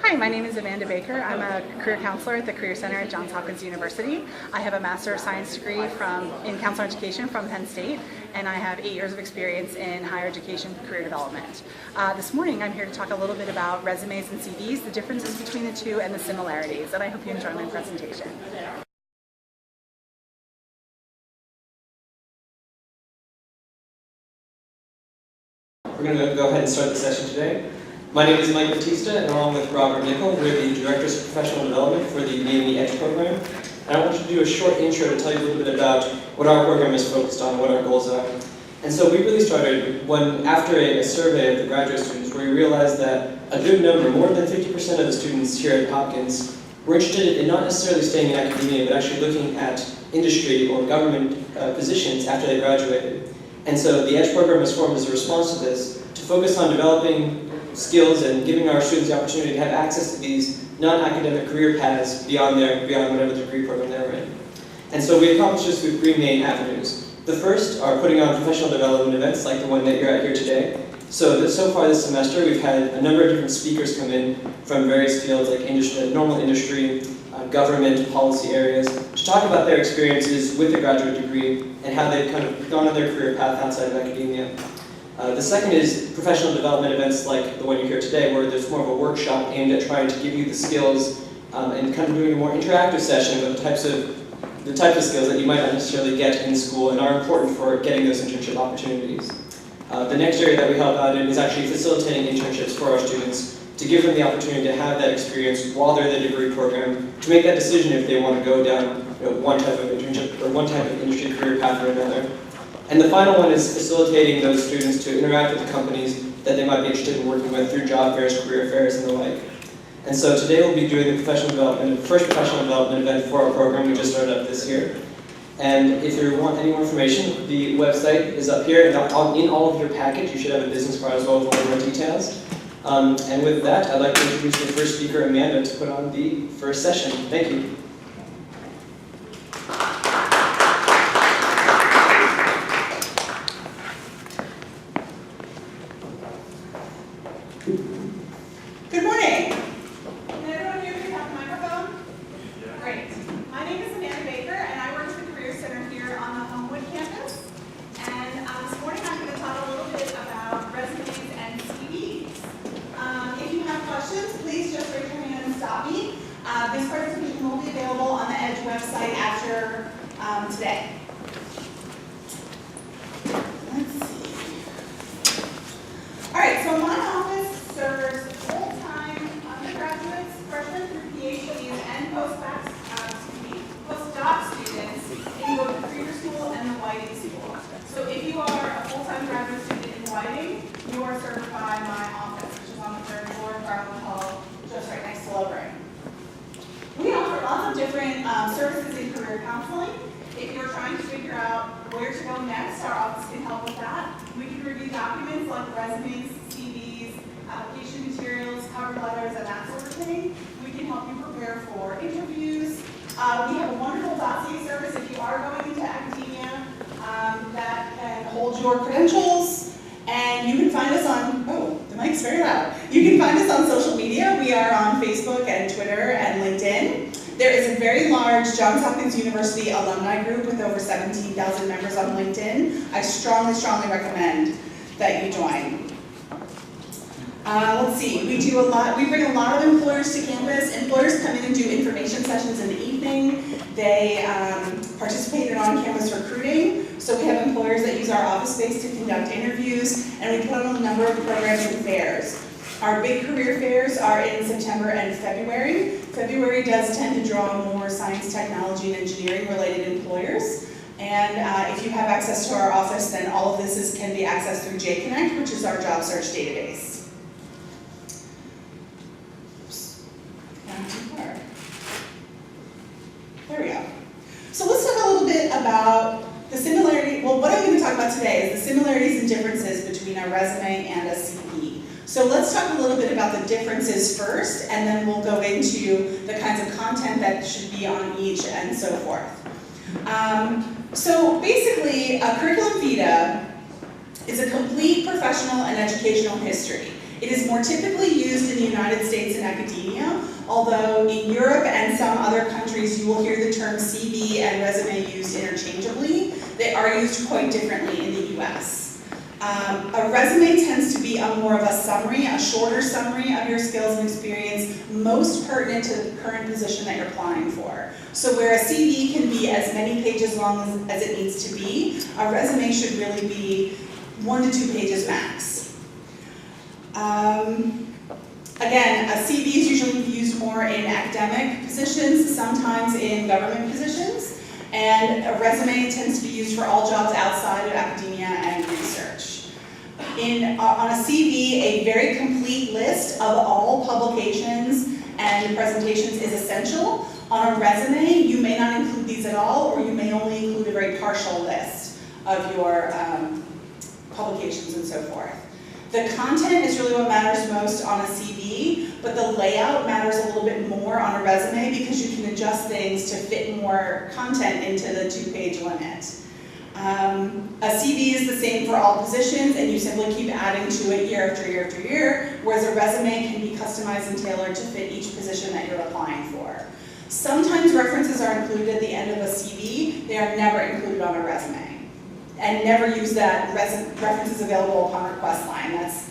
Hi, my name is Amanda Baker. I'm a career counselor at the Career Center at Johns Hopkins University. I have a Master of Science degree in counselor education from Penn State, and I have 8 years of experience in higher education career development. This morning I'm here to talk a little bit about resumes and CVs, the differences between the two and the similarities, and I hope you enjoy my presentation. We're going to go ahead and start the session today. My name is Mike Batista, and along with Robert Nickel, we're the Directors of Professional Development for the BME EDGE program. And I want to do a short intro to tell you a little bit about what our program is focused on, what our goals are. And so we really started after a survey of the graduate students, where we realized that a good number, more than 50% of the students here at Hopkins, were interested in not necessarily staying in academia, but actually looking at industry or government positions after they graduated. And so the EDGE program was formed as a response to this, to focus on developing skills and giving our students the opportunity to have access to these non-academic career paths beyond whatever degree program they were in. And so we accomplished this through 3 main avenues. The first are putting on professional development events like the one that you're at here today. So far this semester we've had a number of different speakers come in from various fields like normal industry, government, policy areas, to talk about their experiences with a graduate degree and how they've kind of gone on their career path outside of academia. The second is professional development events like the one you hear today, where there's more of a workshop aimed at trying to give you the skills and kind of doing a more interactive session about the types of skills that you might not necessarily get in school and are important for getting those internship opportunities. The next area that we help out in is actually facilitating internships for our students to give them the opportunity to have that experience while they're in the degree program, to make that decision if they want to go down one type of internship or one type of industry career path or another. And the final one is facilitating those students to interact with the companies that they might be interested in working with through job fairs, career fairs, and the like. And so today we'll be doing the first professional development event for our program. We just started up this year. And if you want any more information, the website is up here. And in all of your package, you should have a business card as well with all more details. And with that, I'd like to introduce the first speaker, Amanda, to put on the first session. Thank you. Good morning. Can everyone hear me? Have the microphone? Yeah. Great. My name is Amanda Baker, and I work at the Career Center here on the Homewood campus. And this morning I'm going to talk a little bit about resumes and CVs. If you have questions, please just raise your hand and stop me. This presentation will be available on the EDGE website after today. Let's see. All right, so my office serves full-time undergraduates, freshmen through PhDs, and postdoc students in both the Krieger School and the Whiting School. So if you are a full-time graduate student in Whiting, you are served by my office, which is on the 3rd floor of Garland Hall, just right next to Library. We offer lots of different services in career counseling. If you're trying to figure out where to go next, our office can help with that. We can review documents like resumes, CVs, application materials, cover letters, and that sort of thing. We can help you prepare for interviews. We have a wonderful dossier service if you are going into academia that can hold your credentials. And you can find us on, the mic's very loud. You can find us on social media. We are on Facebook and Twitter and LinkedIn. There is a very large Johns Hopkins University alumni group with over 17,000 members on LinkedIn. I strongly, strongly recommend that you join. Let's see, we bring a lot of employers to campus. Employers come in and do information sessions in the evening. They participate in on-campus recruiting. So we have employers that use our office space to conduct interviews, and we put on a number of programs and fairs. Our big career fairs are in September and February. February does tend to draw more science, technology, and engineering related employers. And if you have access to our office, then all of this can be accessed through JConnect, which is our job search database. There we go. So let's talk a little bit about the similarity. Well, what I'm going to talk about today is the similarities and differences between a resume and a CV. So let's talk a little bit about the differences first, and then we'll go into the kinds of content that should be on each and so forth. So basically, a curriculum vitae is a complete professional and educational history. It is more typically used in the United States in academia, although in Europe and some other countries you will hear the term CV and resume used interchangeably. They are used quite differently in the US. A resume tends to be more of a summary, a shorter summary of your skills and experience, most pertinent to the current position that you're applying for. So where a CV can be as many pages long as it needs to be, a resume should really be 1 to 2 pages max. Again, a CV is usually used more in academic positions, sometimes in government positions, and a resume tends to be used for all jobs outside of academia and research. On a CV, a very complete list of all publications and presentations is essential. On a resume, you may not include these at all, or you may only include a very partial list of your publications and so forth. The content is really what matters most on a CV, but the layout matters a little bit more on a resume because you can adjust things to fit more content into the 2-page limit. A CV is the same for all positions, and you simply keep adding to it year after year after year, whereas a resume can be customized and tailored to fit each position that you're applying for. Sometimes references are included at the end of a CV. They are never included on a resume. And never use that references available upon request line. That's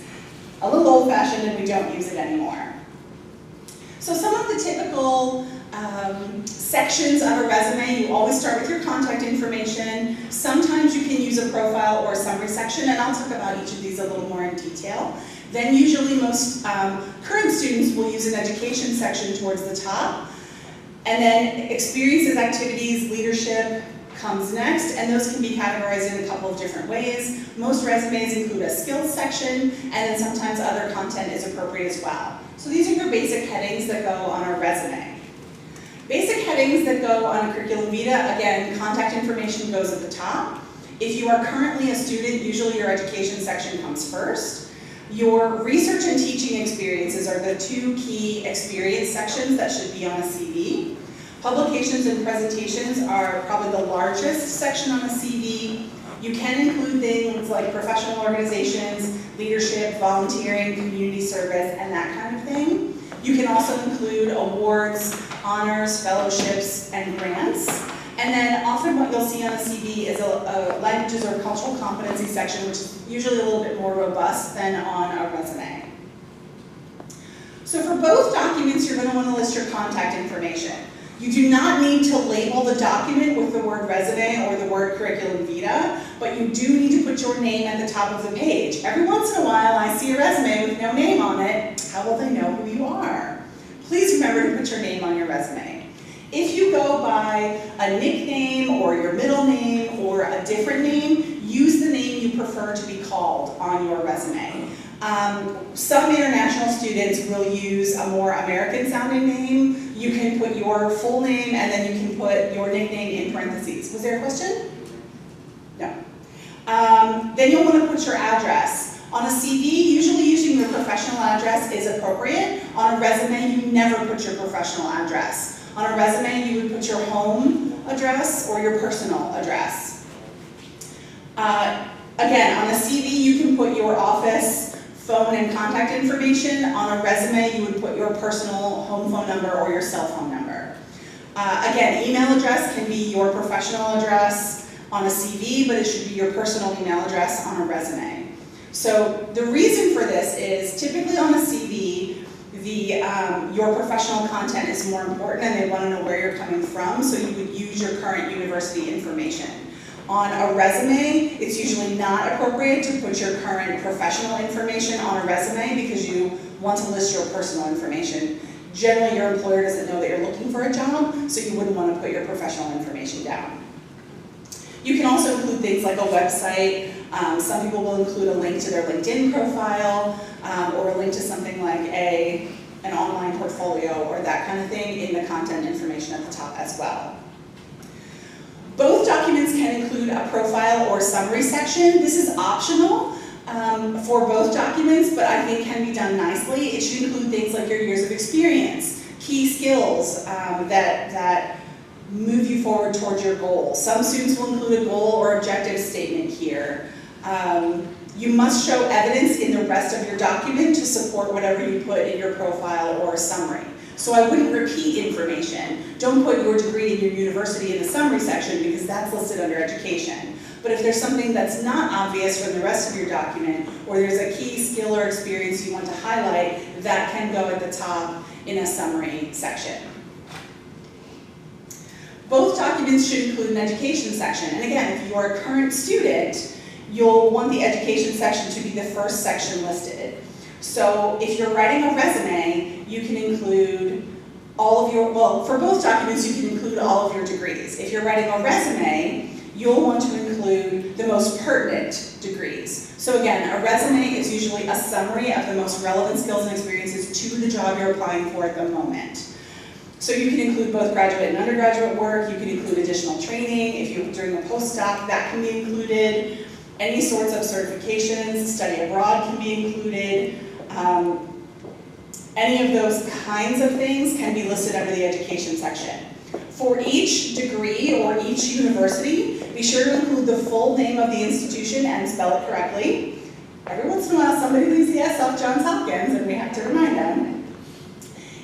a little old-fashioned and we don't use it anymore. So some of the typical sections of a resume, you always start with your contact information. Sometimes you can use a profile or a summary section, and I'll talk about each of these a little more in detail. Then usually most current students will use an education section towards the top. And then experiences, activities, leadership comes next, and those can be categorized in a couple of different ways. Most resumes include a skills section, and then sometimes other content is appropriate as well. So these are your basic headings that go on a resume. Basic headings that go on a curriculum vitae, again, contact information goes at the top. If you are currently a student, usually your education section comes first. Your research and teaching experiences are the 2 key experience sections that should be on a CV. Publications and presentations are probably the largest section on a CV. You can include things like professional organizations, leadership, volunteering, community service, and that kind of thing. You can also include awards, honors, fellowships, and grants. And then often what you'll see on a CV is a languages or cultural competency section, which is usually a little bit more robust than on a resume. So for both documents, you're going to want to list your contact information. You do not need to label the document with the word resume or the word curriculum vitae, but you do need to put your name at the top of the page. Every once in a while, I see a resume with no name on it. How will they know who you are? Please remember to put your name on your resume. If you go by a nickname or your middle name or a different name, use the name you prefer to be called on your resume. Some international students will use a more American-sounding name. You can put your full name and then you can put your nickname in parentheses. Was there a question? No. Then you'll want to put your address. On a CV, usually using your professional address is appropriate. On a resume, you never put your professional address. On a resume, you would put your home address or your personal address. Again, on a CV, you can put your office, phone, and contact information. On a resume, you would put your personal home phone number or your cell phone number. Again, email address can be your professional address on a CV, but it should be your personal email address on a resume. So the reason for this is typically on a CV, your professional content is more important and they want to know where you're coming from, so you would use your current university information. On a resume, it's usually not appropriate to put your current professional information on a resume because you want to list your personal information. Generally, your employer doesn't know that you're looking for a job, so you wouldn't want to put your professional information down. You can also include things like a website. Some people will include a link to their LinkedIn profile or a link to something like an online portfolio or that kind of thing in the content information at the top as well. Both documents can include a profile or summary section. This is optional for both documents, but I think can be done nicely. It should include things like your years of experience, key skills that move you forward towards your goal. Some students will include a goal or objective statement here. You must show evidence in the rest of your document to support whatever you put in your profile or summary. So I wouldn't repeat information. Don't put your degree and your university in the summary section because that's listed under education. But if there's something that's not obvious from the rest of your document, or there's a key skill or experience you want to highlight, that can go at the top in a summary section. Both documents should include an education section. And again, if you are a current student, you'll want the education section to be the first section listed. So if you're writing a resume, you can include all of your, well, for both documents, you can include all of your degrees. If you're writing a resume, you'll want to include the most pertinent degrees. So again, a resume is usually a summary of the most relevant skills and experiences to the job you're applying for at the moment. So you can include both graduate and undergraduate work, you can include additional training, if you're doing a postdoc, that can be included. Any sorts of certifications, study abroad can be included. Any of those kinds of things can be listed under the education section. For each degree or each university, be sure to include the full name of the institution and spell it correctly. Every once in a while, somebody leaves the S off Johns Hopkins, and we have to remind them.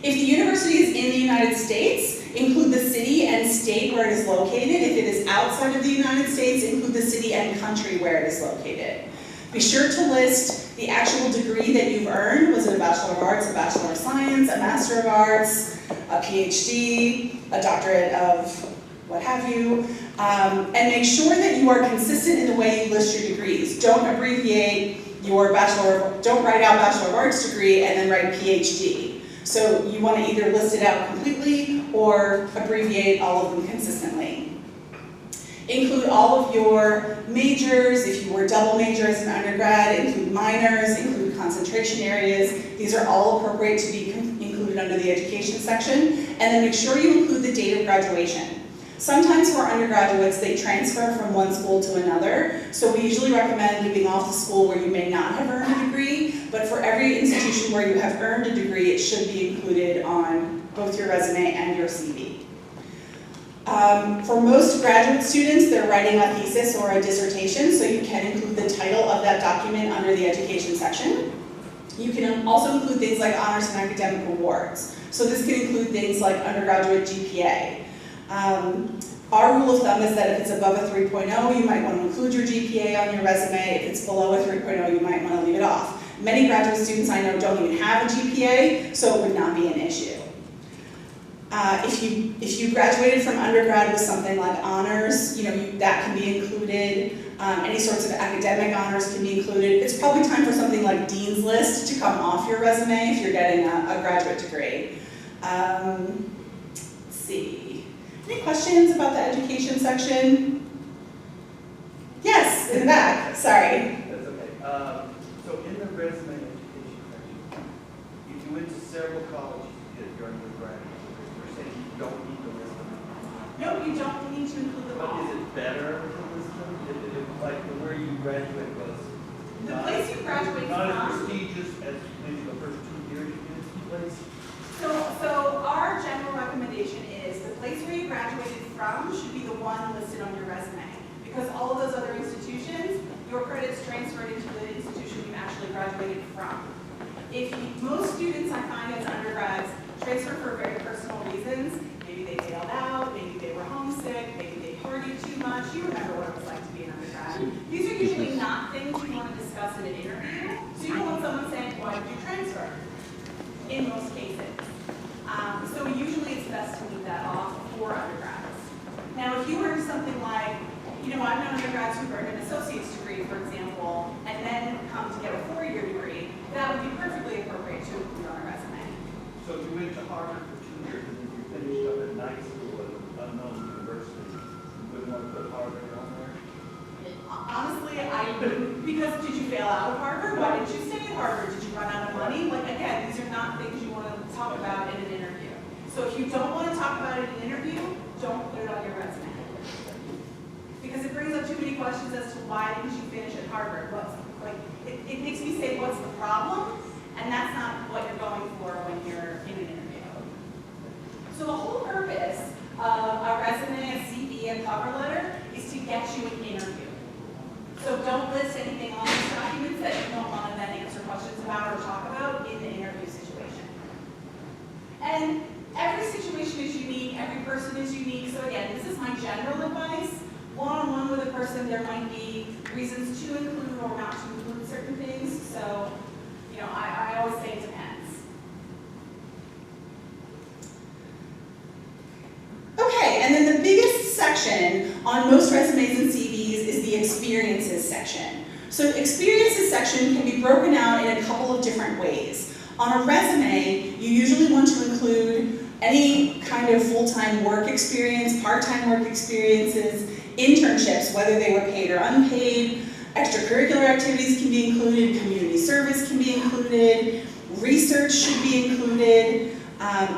If the university is in the United States, include the city and state where it is located. If it is outside of the United States, include the city and country where it is located. Be sure to list the actual degree that you've earned. Was it a Bachelor of Arts, a Bachelor of Science, a Master of Arts, a PhD, a doctorate of what have you, and make sure that you are consistent in the way you list your degrees. Don't abbreviate your don't write out Bachelor of Arts degree and then write PhD. So you want to either list it out completely or abbreviate all of them consistently. Include all of your majors. If you were double major as an undergrad, include minors, include concentration areas. These are all appropriate to be included under the education section. And then make sure you include the date of graduation. Sometimes for undergraduates, they transfer from one school to another. So we usually recommend leaving off the school where you may not have earned a degree. But for every institution where you have earned a degree, it should be included on both your resume and your CV. For most graduate students, they're writing a thesis or a dissertation, so you can include the title of that document under the education section. You can also include things like honors and academic awards. So this can include things like undergraduate GPA. Our rule of thumb is that if it's above a 3.0, you might want to include your GPA on your resume. If it's below a 3.0, you might want to leave it off. Many graduate students I know don't even have a GPA, so it would not be an issue. If you graduated from undergrad with something like honors, that can be included. Any sorts of academic honors can be included. It's probably time for something like Dean's List to come off your resume if you're getting a graduate degree. Let's see. Any questions about the education section? Yes, in the back. Sorry. That's okay. So in the resume education section, if you went to several colleges during your graduate, you're saying you don't need to list them. No, you don't need to include them But all. is it better to list them? If like where you graduate was The place you graduate not as from. prestigious as maybe the first 2 years you did the place? So our general recommendation is the place where you graduated from should be the one listed on your resume. Because all of those other institutions, your credits transferred into the institution you actually graduated from. Most students I find as undergrads transfer for very personal reasons. Maybe they bailed out, maybe they were homesick, maybe they partied too much. You remember what it was like to be an undergrad. These are usually not things you want to discuss in an interview. So you don't want someone saying, why did you transfer? In most cases. So usually it's best to leave that off for undergrads. Now if you earn something like, I've known undergrads who've earned an associate's degree, for example, and then come to get a 4-year degree, that would be perfectly appropriate to include on a resume. So if you went to Harvard for 2 years and then you finished up at night school at an unknown university, you wouldn't want to put Harvard on there? Honestly, I wouldn't, because did you fail out of Harvard? Why didn't you stay at Harvard? Did you run out of money? Again, these are not things you want to talk about in an interview. So if you don't want to talk about it in an interview, don't put it on your resume. Because it brings up too many questions as to why didn't you finish at Harvard? It makes me say, what's the problem? And that's not what you're going for when you're in an interview. So the whole purpose of a resume, a CV, and cover letter is to get you an interview. So don't list anything on this document every person is unique. So again, this is my general advice. One-on-one with a person, there might be reasons to include or not to include certain things. So, you know, I always say it depends. Okay, and then the biggest section on most resumes and CVs is the experiences section. So the experiences section can be broken out in a couple of different ways. On a resume, you usually want to include any kind of full-time work experience, part-time work experiences, internships, whether they were paid or unpaid, extracurricular activities can be included, community service can be included, research should be included.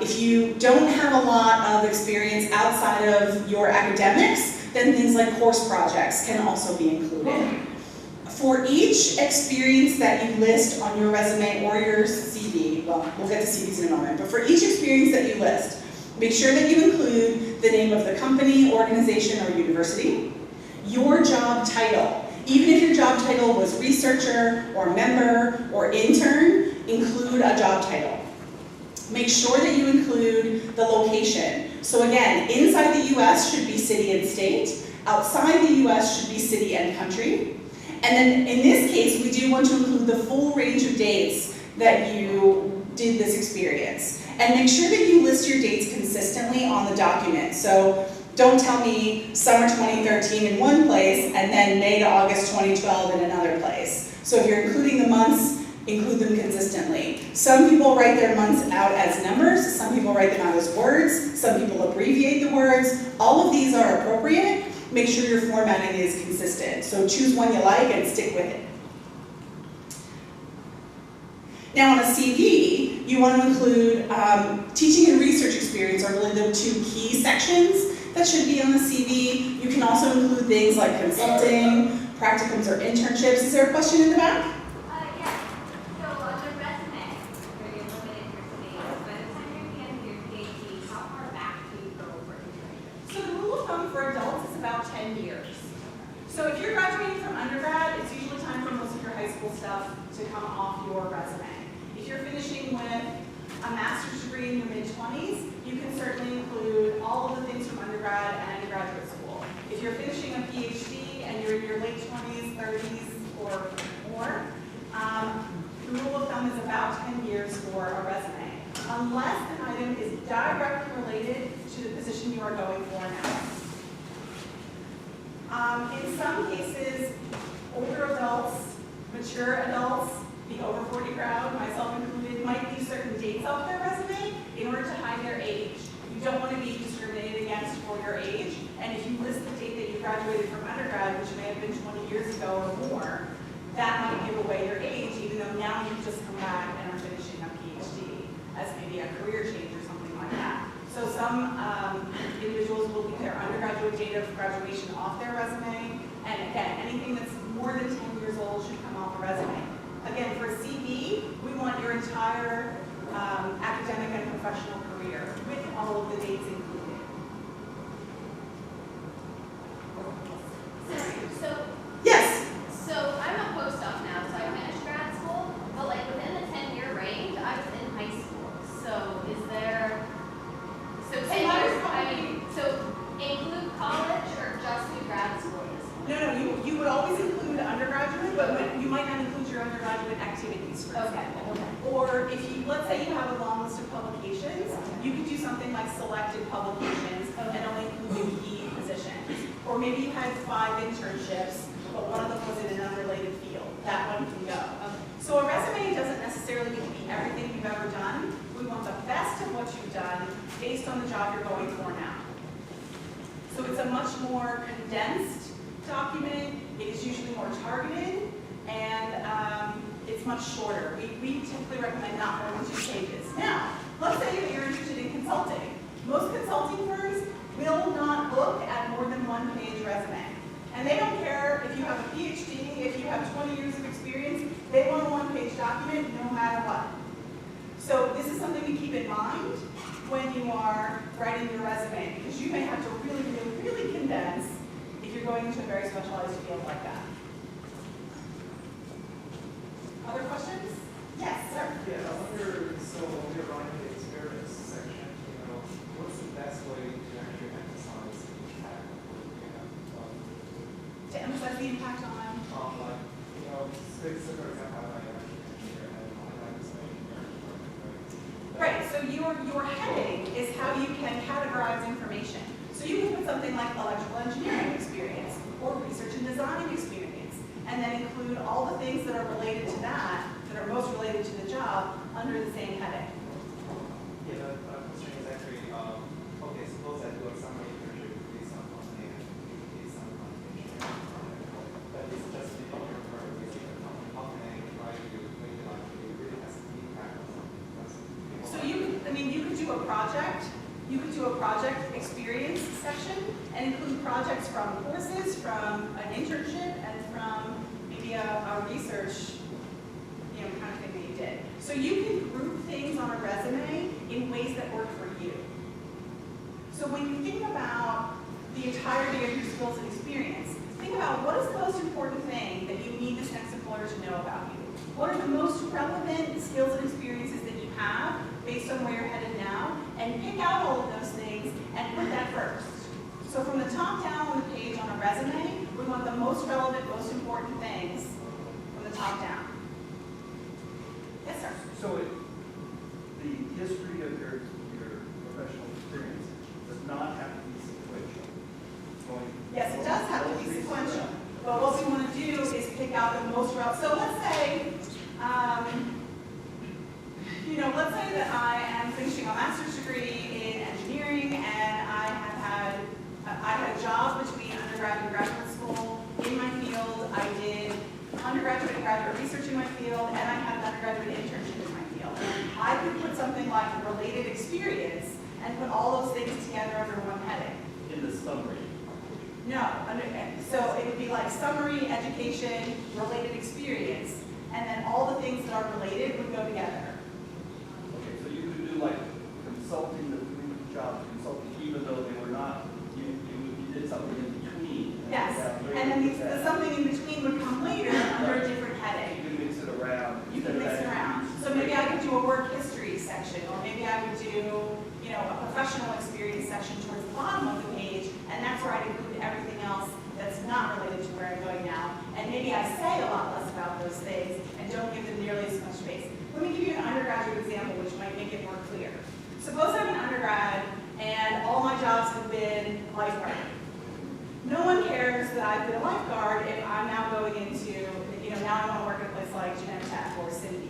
If you don't have a lot of experience outside of your academics, then things like course projects can also be included. For each experience that you list on your resume or your CV, well, we'll get to CVs in a moment, but for each experience that you list, make sure that you include the name of the company, organization, or university, your job title. Even if your job title was researcher, or member, or intern, include a job title. Make sure that you include the location. So again, inside the US should be city and state, outside the US should be city and country. And then in this case, we do want to include the full range of dates that you did this experience. And make sure that you list your dates consistently on the document. So don't tell me summer 2013 in one place and then May to August 2012 in another place. So if you're including the months, include them consistently. Some people write their months out as numbers, some people write them out as words, some people abbreviate the words. All of these are appropriate. Make sure your formatting is consistent. So choose one you like and stick with it. Now on a CV, you want to include teaching and research experience are really the two key sections that should be on the CV. You can also include things like consulting, practicums, or internships. Is there a question in the back? Yes. So on the resume, where you're limited your dates, by the time you're at the end of your PhD, how far back do you go for internships? So the rule of thumb for adults is about 10 years. So if you're graduating from undergrad, it's usually time for most of your high school stuff to come off your resume. If you're finishing with a master's degree in your mid-20s, you can certainly include all of the things from undergrad and undergraduate school. If you're finishing a PhD and you're in your late 20s, 30s, or more, the rule of thumb is about 10 years for a resume, unless an item is directly related to the position you are going for now. In some cases, older adults, mature adults, the over 40 crowd, myself included, might leave certain dates off their resume in order to hide their age. You don't want to be discriminated against for your age, and if you list the date that you graduated from undergrad, which may have been 20 years ago or more, that might give away your age, even though now you've just come back and are finishing a PhD as maybe a career change or something like that. So some individuals will leave their undergraduate date of graduation off their resume, and again, anything that's more than 10 years old should come off the resume. Again, for a CV, we want your entire academic and professional career with all of the dates included. So, Yes? so I'm a postdoc now, so I finished grad school, but like within the 10-year range, I was in high school. So is there, so 10 years, I mean, so include college or just do grad school at this point? No, you would always include undergraduate, but you might not include your undergraduate activities, for Okay. example. Or if you, let's say you have a long list of publications, you could do something like selected publications and only include the key positions. Or maybe you had 5 internships, but one of them was in an unrelated field. That one can go. So a resume doesn't necessarily need to be everything you've ever done. We want the best of what you've done based on the job you're going for now. So it's a much more condensed document. It is usually more targeted, and it's much shorter. We typically recommend not more than 2 pages. Now, let's say that you're interested in consulting. Most consulting firms will not look at more than 1-page resume. And they don't care if you have a PhD, if you have 20 years of experience, they want a 1-page document no matter what. So this is something to keep in mind when you are writing your resume, because you may have to really, really, really condense if you're going into a very specialized field like that. Other questions? Yes, sir. Yeah, I wonder, so when you're writing the experience section, what's the best way the impact on? Like, you know, for example, I am an engineer and I like this engineering work, Right, so your heading is how you can categorize information. So you can put something like electrical engineering experience or research and design experience, and then include all the things that are related to that are most related to the job under the same heading. Yeah, the question is actually, okay, suppose I do a summary internship with some company and do some engineering project, but it's just the engineering work with the company. How can I try to make it like it really has an impact on something? So you could do a project. You could do a project experience section and include projects from courses, from an internship, and from maybe a research, kind of thing that you did. So you can group things on a resume in ways that work for you. So when you think about the entirety of your skills and experience, think about what is the most important thing that you need this next employer to know about you. What are the most relevant skills and experiences that you have based on where you're headed now, and pick out all of those things and put that first. So from the top down on the page on a resume, we want the most relevant, most important things from the top down. Yes, sir. So the history of your professional experience does not have to be sequential. Yes, it does have to be sequential. But what we want to do is pick out the most relevant. So let's say, let's say that I am finishing a master's degree in engineering, and I had a job between undergraduate and graduate school in my field. I did undergraduate and graduate research in my field, and I had an undergraduate internship in my field. I could put something like related experience and put all those things together under one heading. In the summary. No, so it would be like summary, education, related experience, and then all the things that are related would go together. Okay, so you could do like consulting, the job consulting, even though they were not, you did something in between. Yes, and then the something in between would come later under a different heading. You can mix it around. You can mix it around. So maybe I could do a work history section, or maybe I would do, a professional experience section towards the bottom of the page, and that's where I'd include everything else that's not related to where I'm going now. And maybe I say a lot less about those things and don't give them nearly as much space. Let me give you an undergraduate example, which might make it more clear. Suppose I'm an undergrad, and all my jobs have been lifeguard. No one cares that I've been a lifeguard if I'm now going into, now I want to work at a place like Genentech or Cindy.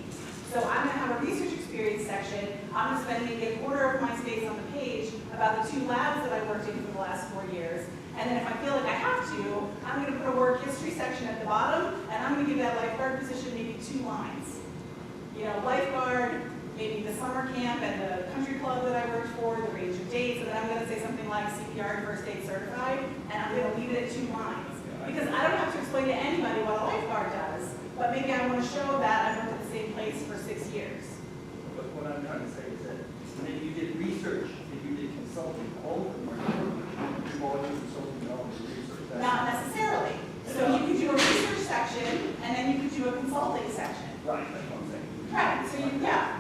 So I'm going to have a research experience section. I'm going to spend maybe a quarter of my space on the page about the 2 labs that I worked in for the last 4 years. And then if I feel like I have to, I'm going to put a work history section at the bottom, and I'm going to give that lifeguard position maybe 2 lines. Lifeguard, maybe the summer camp and the country club that I worked for, the range of dates, and then I'm going to say something like CPR and first aid certified, and I'm going to leave it at 2 lines. Because I don't have to explain to anybody what a lifeguard does, but maybe I want to show that I've worked at the same place for 6 years. But what I'm trying to say is that when you did research, if you did consulting, all of them were you've all done consulting, all of the research. Not necessarily. So you could do a research section, and then you could do a consulting section. Right, that's what I'm saying. Right, so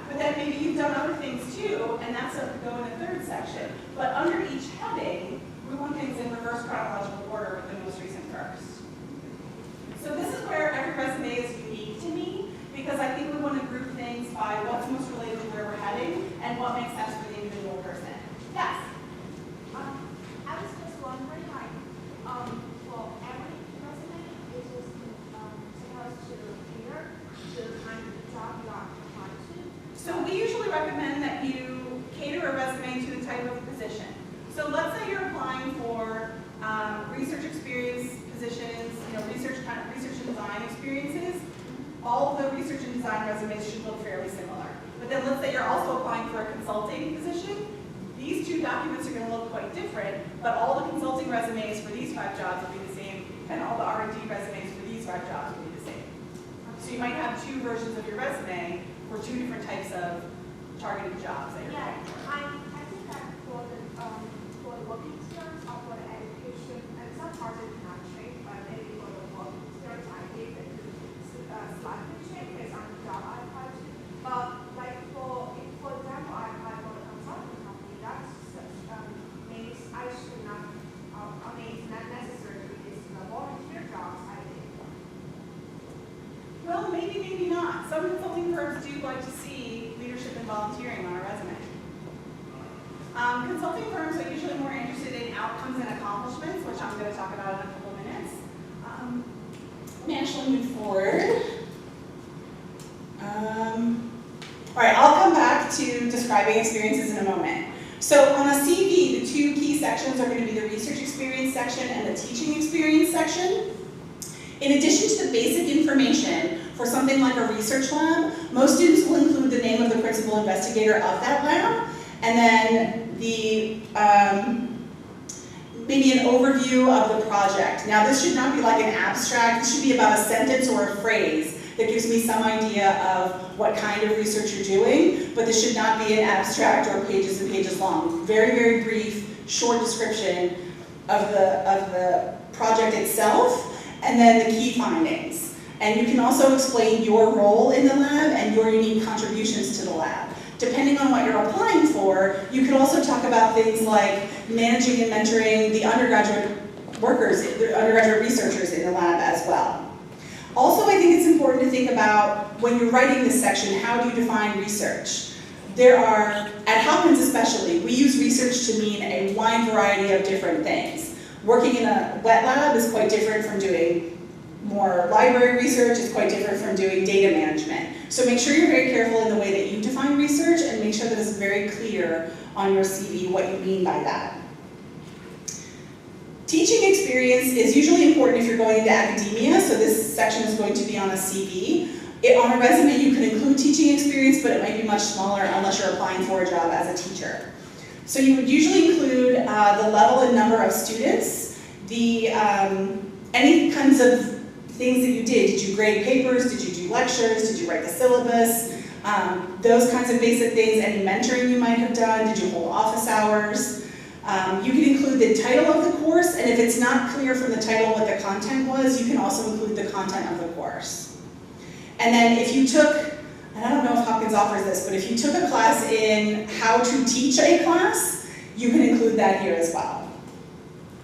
but then maybe you've done other things too, and that's going to go in a 3rd section. But under each heading, we want things in reverse chronological order with the most recent first. So this is where every resume is unique to me, because I think we want to group things by what's most related to where we're heading and what makes sense for the individual person. Yes? I was just wondering, for every resume, is just supposed to cater to the kind of job you are applying to? So we usually recommend that you cater a resume to the type of position. So let's say you're applying for research experience positions, research and design experiences. All of the research and design resumes should look fairly similar. But then let's say you're also applying for a consulting position. These 2 documents are going to look quite different, but all the consulting resumes for these 5 jobs will be the same, and all the R&D resumes for these 5 jobs will be the same. So you might have 2 versions of your resume for 2 different types of targeted jobs that you're Yeah, applying for. I think that for the working experience or for the education, and some parts it cannot change, but maybe for the working experience, I think that slightly change based on the job I apply to. But like for example, I apply for the consulting company, that means I should not, it's not necessary to this the volunteer jobs I firms do like to see leadership and volunteering on a resume. Consulting firms are usually more interested in outcomes and accomplishments, which I'm going to talk about in a couple minutes. Let me actually move forward. All right, I'll come back to describing experiences in a moment. So on a CV, the two key sections are going to be the research experience section and the teaching experience section. In addition to the basic information for something like a research lab, most students will include the name of the principal investigator of that lab, and then the maybe an overview of the project. Now this should not be like an abstract, this should be about a sentence or a phrase that gives me some idea of what kind of research you're doing, but this should not be an abstract or pages and pages long. Very, very brief, short description of the project itself, and then the key findings. And you can also explain your role in the lab and your unique contributions to the lab. Depending on what you're applying for, you could also talk about things like managing and mentoring the undergraduate workers, the undergraduate researchers in the lab as well. Also, I think it's important to think about, when you're writing this section, how do you define research? There are, at Hopkins especially, we use research to mean a wide variety of different things. Working in a wet lab is quite different from doing more library research, it's quite different from doing data management. So make sure you're very careful in the way that you define research, and make sure that it's very clear on your CV what you mean by that. Teaching experience is usually important if you're going into academia, so this section is going to be on a CV. On a resume, you can include teaching experience, but it might be much smaller unless you're applying for a job as a teacher. So you would usually include the level and number of students, any kinds of things that you did. Did you grade papers? Did you do lectures? Did you write the syllabus? Those kinds of basic things. Any mentoring you might have done? Did you hold office hours? You can include the title of the course, and if it's not clear from the title what the content was, you can also include the content of the course. And then if you took, and I don't know if Hopkins offers this, but if you took a class in how to teach a class, you can include that here as well.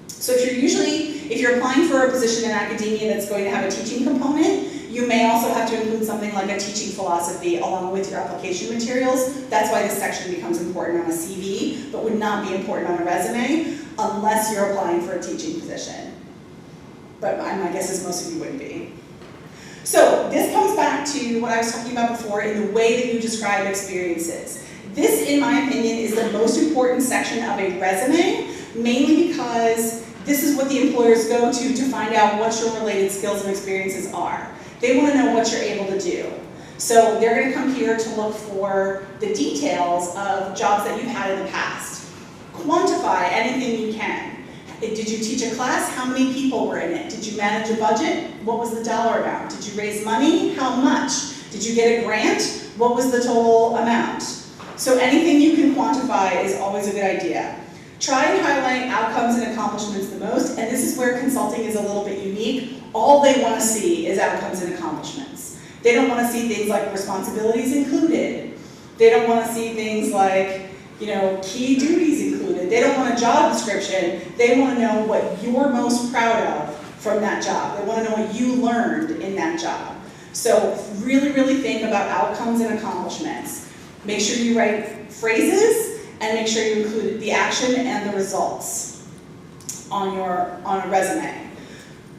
So if you're applying for a position in academia that's going to have a teaching component, you may also have to include something like a teaching philosophy along with your application materials. That's why this section becomes important on a CV, but would not be important on a resume unless you're applying for a teaching position. But my guess is most of you wouldn't be. So this comes back to what I was talking about before in the way that you describe experiences. This, in my opinion, is the most important section of a resume, mainly because this is what the employers go to find out what your related skills and experiences are. They want to know what you're able to do. So they're going to come here to look for the details of jobs that you've had in the past. Quantify anything you can. Did you teach a class? How many people were in it? Did you manage a budget? What was the dollar amount? Did you raise money? How much? Did you get a grant? What was the total amount? So anything you can quantify is always a good idea. Try and highlight outcomes and accomplishments the most, and this is where consulting is a little bit unique. All they want to see is outcomes and accomplishments. They don't want to see things like responsibilities included. They don't want to see things like, key duties included. They don't want a job description. They want to know what you're most proud of from that job. They want to know what you learned in that job. So really, really think about outcomes and accomplishments. Make sure you write phrases, and make sure you include the action and the results on a resume.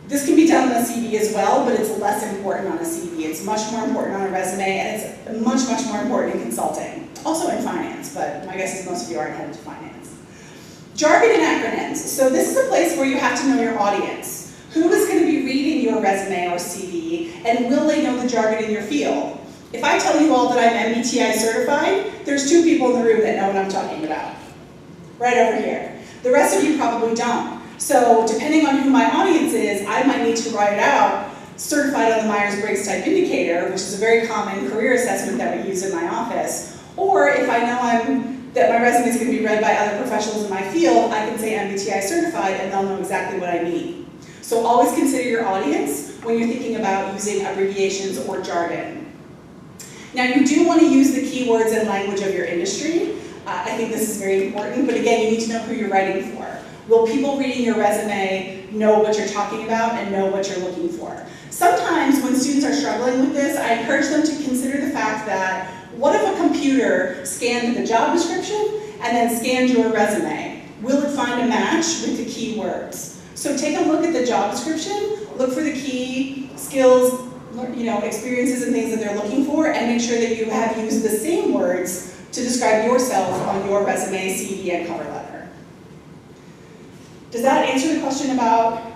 This can be done on a CV as well, but it's less important on a CV. It's much more important on a resume, and it's much, much more important in consulting. Also in finance, but my guess is most of you aren't headed to finance. Jargon and acronyms. So this is a place where you have to know your audience. Who is going to be reading your resume or CV, and will they know the jargon in your field? If I tell you all that I'm MBTI certified, there's 2 people in the room that know what I'm talking about. Right over here. The rest of you probably don't. So depending on who my audience is, I might need to write out certified on the Myers-Briggs type indicator, which is a very common career assessment that we use in my office. Or if I know that my resume is going to be read by other professionals in my field, I can say MBTI certified and they'll know exactly what I mean. So always consider your audience when you're thinking about using abbreviations or jargon. Now you do want to use the keywords and language of your industry. I think this is very important, but again, you need to know who you're writing for. Will people reading your resume know what you're talking about and know what you're looking for? Sometimes when students are struggling with this, I encourage them to consider the fact that what if a computer scanned the job description and then scanned your resume? Will it find a match with the keywords? So take a look at the job description, look for the key skills, experiences and things that they're looking for, and make sure that you have used the same words to describe yourself on your resume, CV, and cover letter. Does that answer the question about?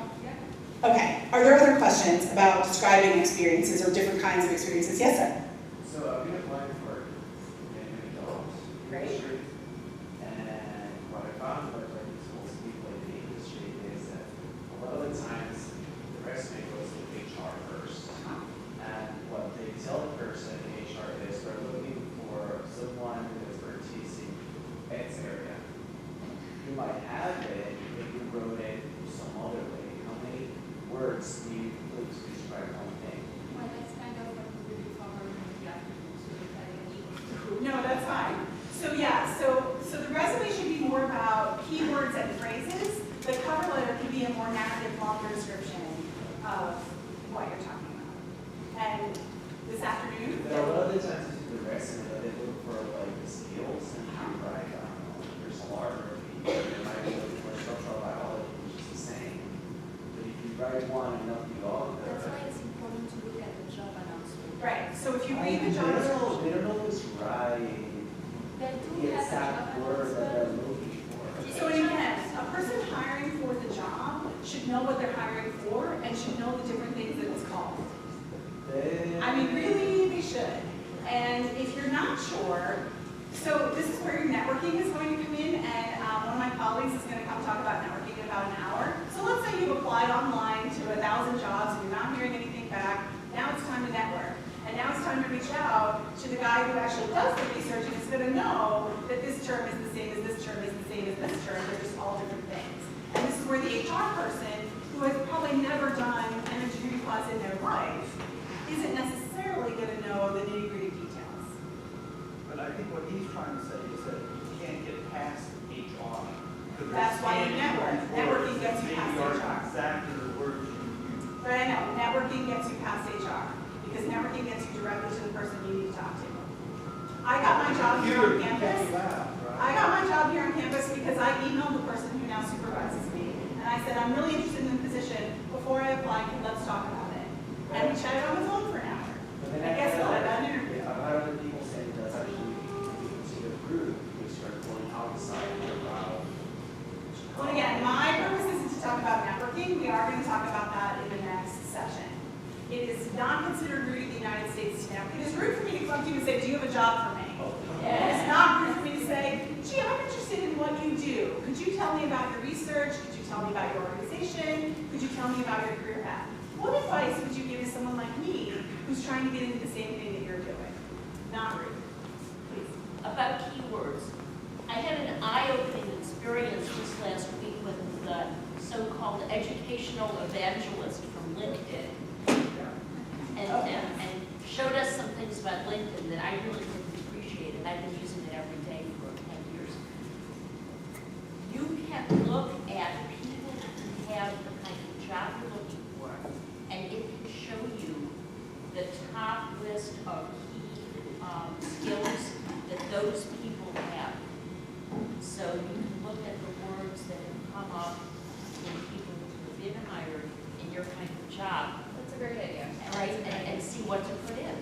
Okay. Are there other questions about describing experiences or different kinds of experiences? Yes, sir. So I've been applying for many jobs in the Great. industry, and what I found about working schools people in the industry is that a lot of the times the resume goes to HR first, and what they tell the person in HR is we're looking for someone with expertise in X area. You might have it if you wrote it some other way. How many words do you put to describe one thing? Well, that's kind of what we really cover in the afternoon, so if I can- No, that's fine. So yeah, so the resume should be more about keywords and phrases. The cover letter can be a more narrative, longer description of what you're talking about. And this afternoon, But a lot of the times you see the resume, they look for like the skills and you write, I don't know, there's a lot of people, they might be looking for structural biology, which is the same. But if you write one and not the other. That's why it's important to look at the job announcement. right, so if you read the job They description, don't always write They do the have a exact job word that they're announcement. looking for. so again, a person hiring for the job should know what they're hiring for and should know the different things that it's called. I mean, really, they should. And if you're not sure, so this is where your networking is going to come in, and one of my colleagues is going to come talk about networking in about an hour. So let's say you've applied online to 1,000 jobs and you're not hearing anything back. Now it's time to network. And now it's time to reach out to the guy who actually does the research and is going to know that this term is the same as this term is the same as this term. They're just all different things. And this is where the HR person, who has probably never done an degree class in their life, isn't necessarily going to know the nitty-gritty details. But I think what he's trying to say is that you can't get past HR. because That's why you there's network. words Networking gets you maybe past aren't HR. exactly the words you use. But I know, networking gets you past HR, because networking gets you directly to the person you need to talk to. I got my job here on campus. I got my job here on campus because I emailed the person who now supervises me. And I said, I'm really interested in the position. Before I apply, let's talk about it. And we chatted on the phone for an hour. But then And guess what? I got an interview. I've had other people say that's actually considered rude because you're going outside your route. Well, again, my purpose isn't to talk about networking. We are going to talk about that in the next session. It is not considered rude in the United States to network. It is rude for me to come to you and say, do you have a job for me? It's not rude for me to say, gee, I'm interested in what you do. Could you tell me about your research? Could you tell me about your organization? Could you tell me about your career path? What advice would you give to someone like me who's trying to get into the same thing that you're doing? Not rude. Please. About keywords. I had an eye-opening experience this last week with the so-called educational evangelist from LinkedIn. And showed us some things about LinkedIn that I really didn't appreciate, and I've been using it every day for 10 years. You can look at people who have the kind of job you're looking for, and it can show you the top list of key skills that those people have. So you can look at the words that have come up in people who have been hired in your kind of job. That's a great idea. Right, and see what to put in.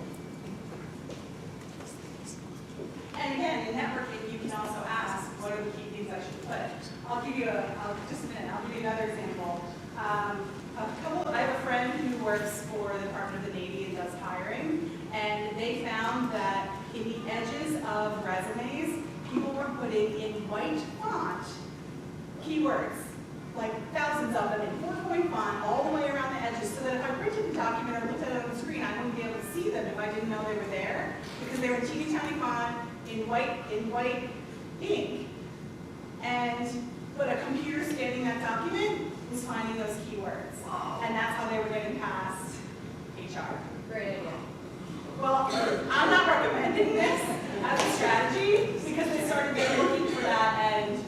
And again, in networking, you can also ask, what are the key things I should put? I'll give you just a minute, I'll give you another example. I have a friend who works for the Department of the Navy and does hiring, and they found that in the edges of resumes, people were putting in white font keywords, like thousands of them in 4-point font all the way around the edges, so that if I printed the document or looked at it on the screen, I wouldn't be able to see them if I didn't know they were there, because they were teeny tiny font in white ink. But a computer scanning that document was finding those keywords, and that's how they were getting past HR. Great idea. Well, I'm not recommending this as a strategy because they started looking for that and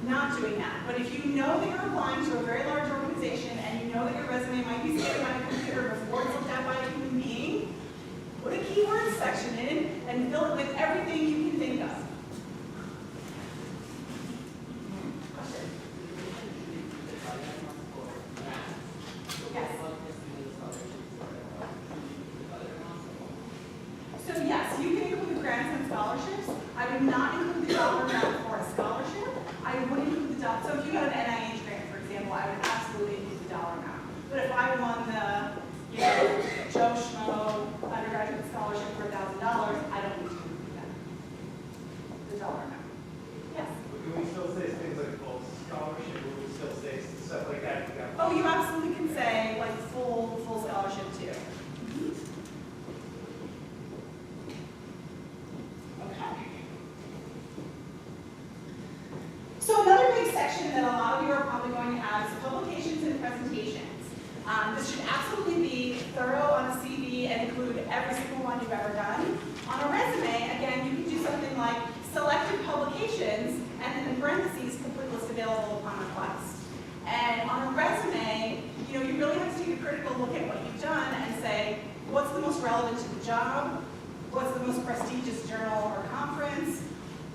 not doing that. But if you know that you're applying to a very large organization, organization and you know that your resume might be scanned by a computer before it's looked at by a human being, put a keywords section in and fill it with everything you can think of. Question? Yes. So yes, you can include grants and scholarships. I would not include the dollar amount for a scholarship. I would include the dollar. So if you got an NIH grant, for example, I would absolutely include the dollar amount. But if I won the, Joe Schmo undergraduate scholarship for $1,000, I don't need to include that. The dollar amount. Yes. But can we still say things like full scholarship? Will we still say stuff like that? Oh, you absolutely can say like full scholarship too. Okay. So another big section that a lot of you are probably going to have is publications and presentations. This should absolutely be thorough on a CV and include every single one you've ever done. On a resume, again, you can do something like selected publications and then in parentheses, complete list available upon request. And on a resume, you really have to take a critical look at what you've done and say, what's the most relevant to the job? What's the most prestigious journal or conference?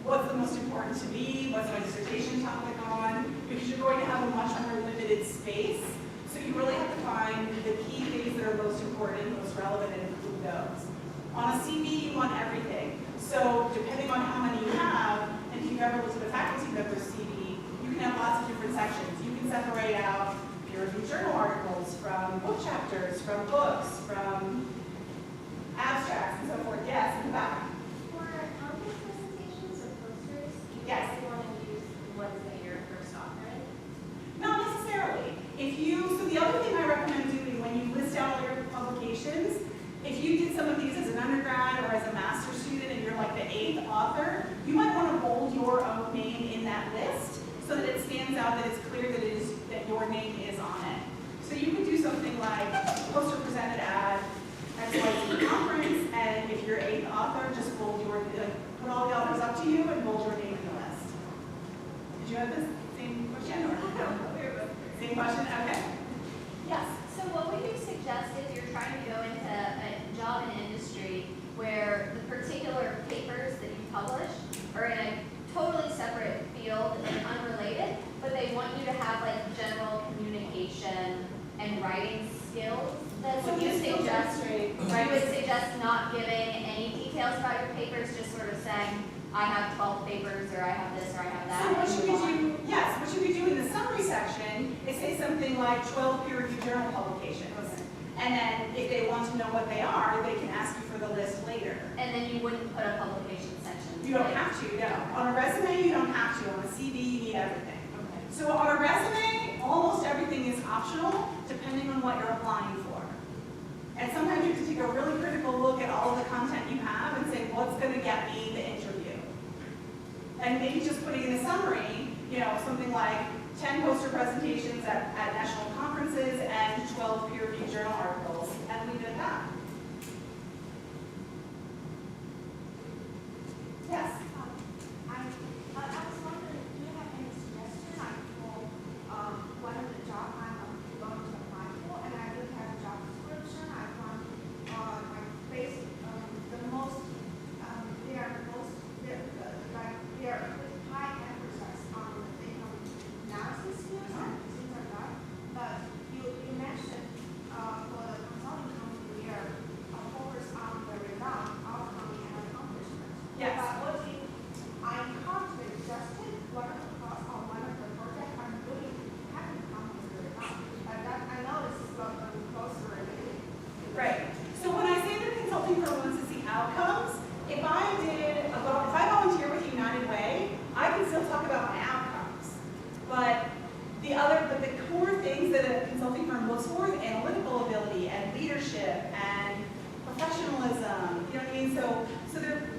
What's the most important to me? What's my dissertation topic on? Because you're going to have a much more limited space. So you really have to find the key things that are most important, most relevant, and include those. On a CV, you want everything. So depending on how many you have, and if you've ever looked at a faculty member's CV, you can have lots of different sections. You can separate out peer-reviewed journal articles from book chapters, from books, from abstracts, and so forth. Yes, in the back. For conference presentations or posters, you Yes. also want to use what is it, your first author? Not necessarily. So the other thing I recommend doing when you list out all your publications, if you did some of these as an undergrad or as a master's student and you're like the 8th author, you might want to bold your own name in that list so that it stands out, that it's clear that your name is on it. So you could do something like poster presented at XYZ conference, and if you're 8th author, just bold put all the authors up to you and bold your name in the list. Did you have this same question or no? Same question? Okay. Yes. So what would you suggest if you're trying to go into a job in industry where the particular papers that you publish are in a totally separate field and unrelated, but they want you to have like general communication and writing skills? Then would you suggest not giving any details about your papers, just sort of saying, I have 12 papers, or I have this, or I have that? So what you could do, yes, what you could do in the summary section is say something like 12 peer-reviewed journal publications. And then if they want to know what they are, they can ask you for the list later. And then you wouldn't put a publication section. You don't have to, no. On a resume, you don't have to. On a CV, you need everything. So on a resume, almost everything is optional, depending on what you're applying for. And sometimes you can take a really critical look at all of the content you have and say, what's going to get me the interview? And maybe just putting in a summary, something like 10 poster presentations at national conferences and 12 peer-reviewed journal articles, and leave it at that. Yes? I was wondering, do you have any suggestions for one of the jobs I'm going to apply for? And I look at the job description, I found they are with high emphasis on the analysis skills and things like that. But you mentioned for the consulting company, we are focused on the result, outcome, and accomplishment. Yes. But what if I'm confident just in one of the course or one of the projects I'm doing haven't come with the result. But that, I know this is not closer related. Right. So when I say the consulting firm wants to see outcomes, if I volunteer with United Way, I can still talk about my outcomes. But the core things that a consulting firm looks for is analytical ability and leadership and professionalism. You know what I mean? So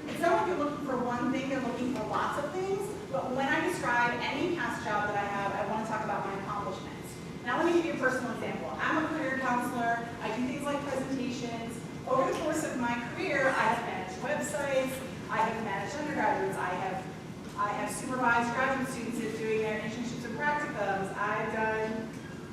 it's not like you're looking for one thing, they're looking for lots of things. But when I describe any past job that I have, I want to talk about my accomplishments. Now let me give you a personal example. I'm a career counselor. I do things like presentations. Over the course of my career, I have managed websites. I have managed undergraduates. I have supervised graduate students in doing their internships and practicums. I've done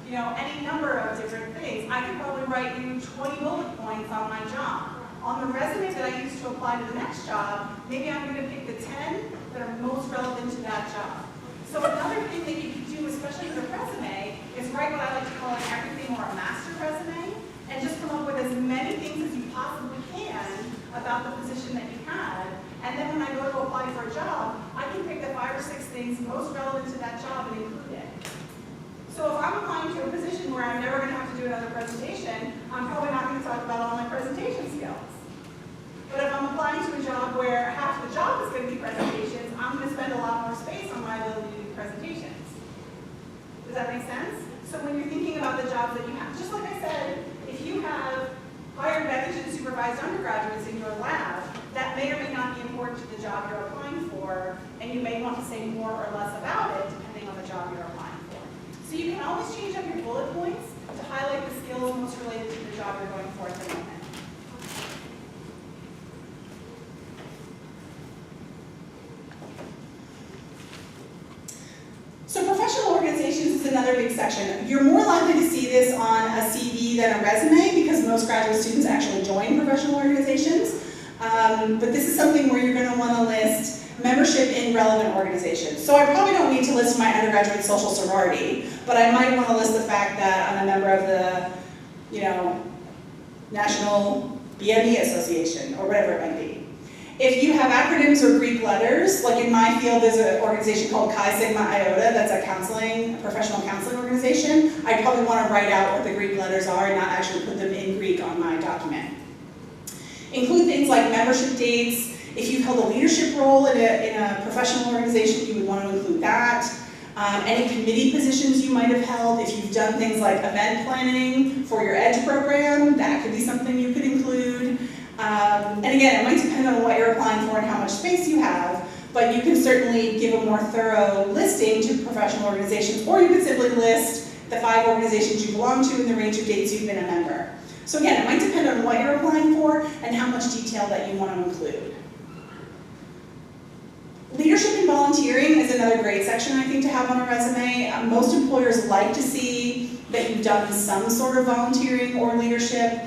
you know, any number of different things. I could probably write you 20 bullet points on my job. On the resume that I use to apply to the next job, maybe I'm going to pick the 10 that are most relevant to that job. So another thing that you can do, especially with a resume, is write what I like to call an everything or a master resume, and just come up with as many things as you possibly can about the position that you had. And then when I go to apply for a job, I can pick the 5 or 6 things most relevant to that job and include it. So if I'm applying to a position where I'm never going to have to do another presentation, I'm probably not going to talk about all my presentation skills. But if I'm applying to a job where half the job is going to be presentations, I'm going to spend a lot more space on my ability to do presentations. Does that make sense? So when you're thinking about the jobs that you have, just like I said, if you have hired, managed, and supervised undergraduates in your lab, that may or may not be important to the job you're applying for, and you may want to say more or less about it depending on the job you're applying for. So you can always change up your bullet points to highlight the skills most related to the job you're going for at the moment. So professional organizations is another big section. You're more likely to see this on a CV than a resume because most graduate students actually join professional organizations. But this is something where you're going to want to list membership in relevant organizations. So I probably don't need to list my undergraduate social sorority, but I might want to list the fact that I'm a member of the, you know, National BME Association or whatever it might be. If you have acronyms or Greek letters, like in my field there's an organization called Chi Sigma Iota that's a professional counseling organization, I'd probably want to write out what the Greek letters are and not actually put them in Greek on my document. Include things like membership dates. If you've held a leadership role in a professional organization, you would want to include that. Any committee positions you might have held. If you've done things like event planning for your EDGE program, that could be something you could include. And again, it might depend on what you're applying for and how much space you have, but you can certainly give a more thorough listing to professional organizations, or you could simply list the 5 organizations you belong to and the range of dates you've been a member. So again, it might depend on what you're applying for and how much detail that you want to include. Leadership and volunteering is another great section, I think, to have on a resume. Most employers like to see that you've done some sort of volunteering or leadership.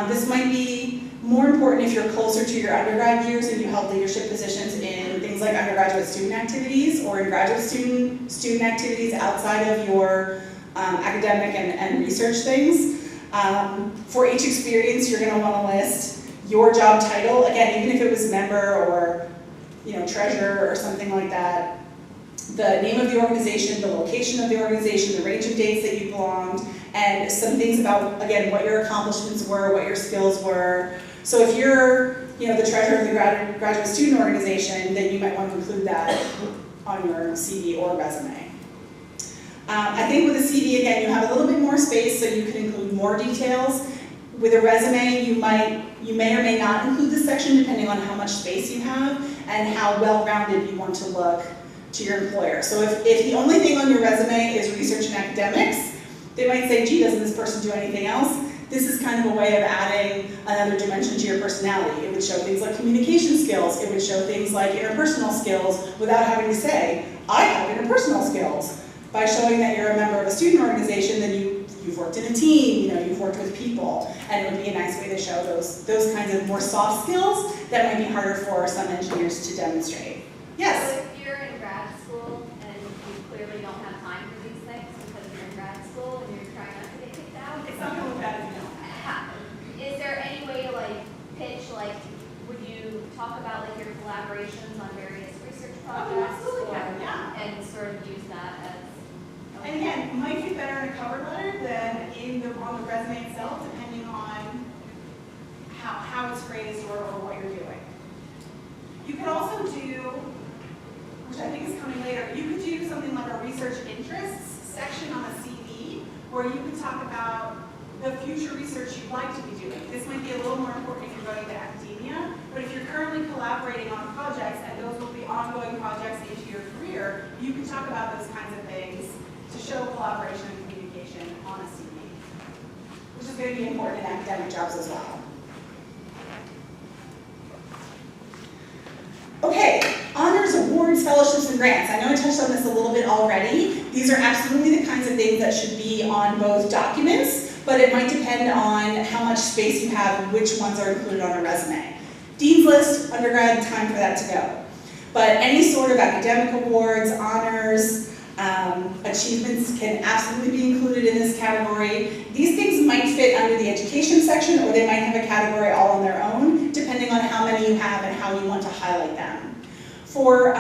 This might be more important if you're closer to your undergrad years and you held leadership positions in things like undergraduate student activities or in graduate student activities outside of your academic and research things. For each experience, you're going to want to list your job title, again, even if it was member or treasurer or something like that, the name of the organization, the location of the organization, the range of dates that you belonged, and some things about, again, what your accomplishments were, what your skills were. So if you're the treasurer of the graduate student organization, then you might want to include that on your CV or resume. I think with a CV, again, you have a little bit more space, so you can include more details. With a resume, you may or may not include this section depending on how much space you have and how well-rounded you want to look to your employer. So if the only thing on your resume is research and academics, they might say, gee, doesn't this person do anything else? This is kind of a way of adding another dimension to your personality. It would show things like communication skills. It would show things like interpersonal skills without having to say, I have interpersonal skills. By showing that you're a member of a student organization, then you've worked in a team, you've worked with people, and it would be a nice way to show those kinds of more soft skills that might be harder for some engineers to demonstrate. Yes? So if you're in grad school and you clearly don't have time for these things because you're in grad school and you're trying not to get kicked out, It's not going to look bad if you don't. Is there any way to pitch, would you talk about your collaborations on various research projects? Absolutely, yeah. And sort of use that as... And again, it might be better in a cover letter than on the resume itself, depending on how it's phrased or what you're doing. You could also do, which I think is coming later, you could do something like a research interests section on a CV, where you could talk about the future research you'd like to be doing. This might be a little more important if you're going to academia, but if you're currently collaborating on projects, and those will be ongoing projects into your career, you can talk about those kinds of things to show collaboration and communication on a CV, which is going to be important in academic jobs as well. Okay, honors, awards, fellowships, and grants. I know I touched on this a little bit already. These are absolutely the kinds of things that should be on both documents, but it might depend on how much space you have and which ones are included on a resume. Dean's List, undergrad, time for that to go. But any sort of academic awards, honors, achievements can absolutely be included in this category. These things might fit under the education section, or they might have a category all on their own, depending on how many you have and how you want to highlight them. For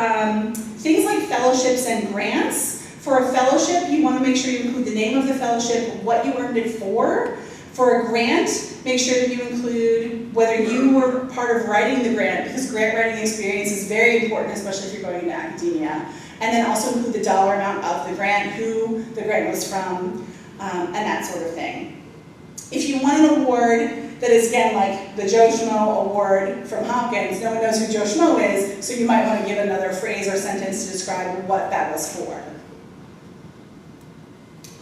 things like fellowships and grants, for a fellowship, you want to make sure you include the name of the fellowship, what you earned it for. For a grant, make sure that you include whether you were part of writing the grant, because grant writing experience is very important, especially if you're going into academia. And then also include the dollar amount of the grant, who the grant was from, and that sort of thing. If you want an award that is, again, like the Joe Schmo Award from Hopkins, no one knows who Joe Schmo is, so you might want to give another phrase or sentence to describe what that was for.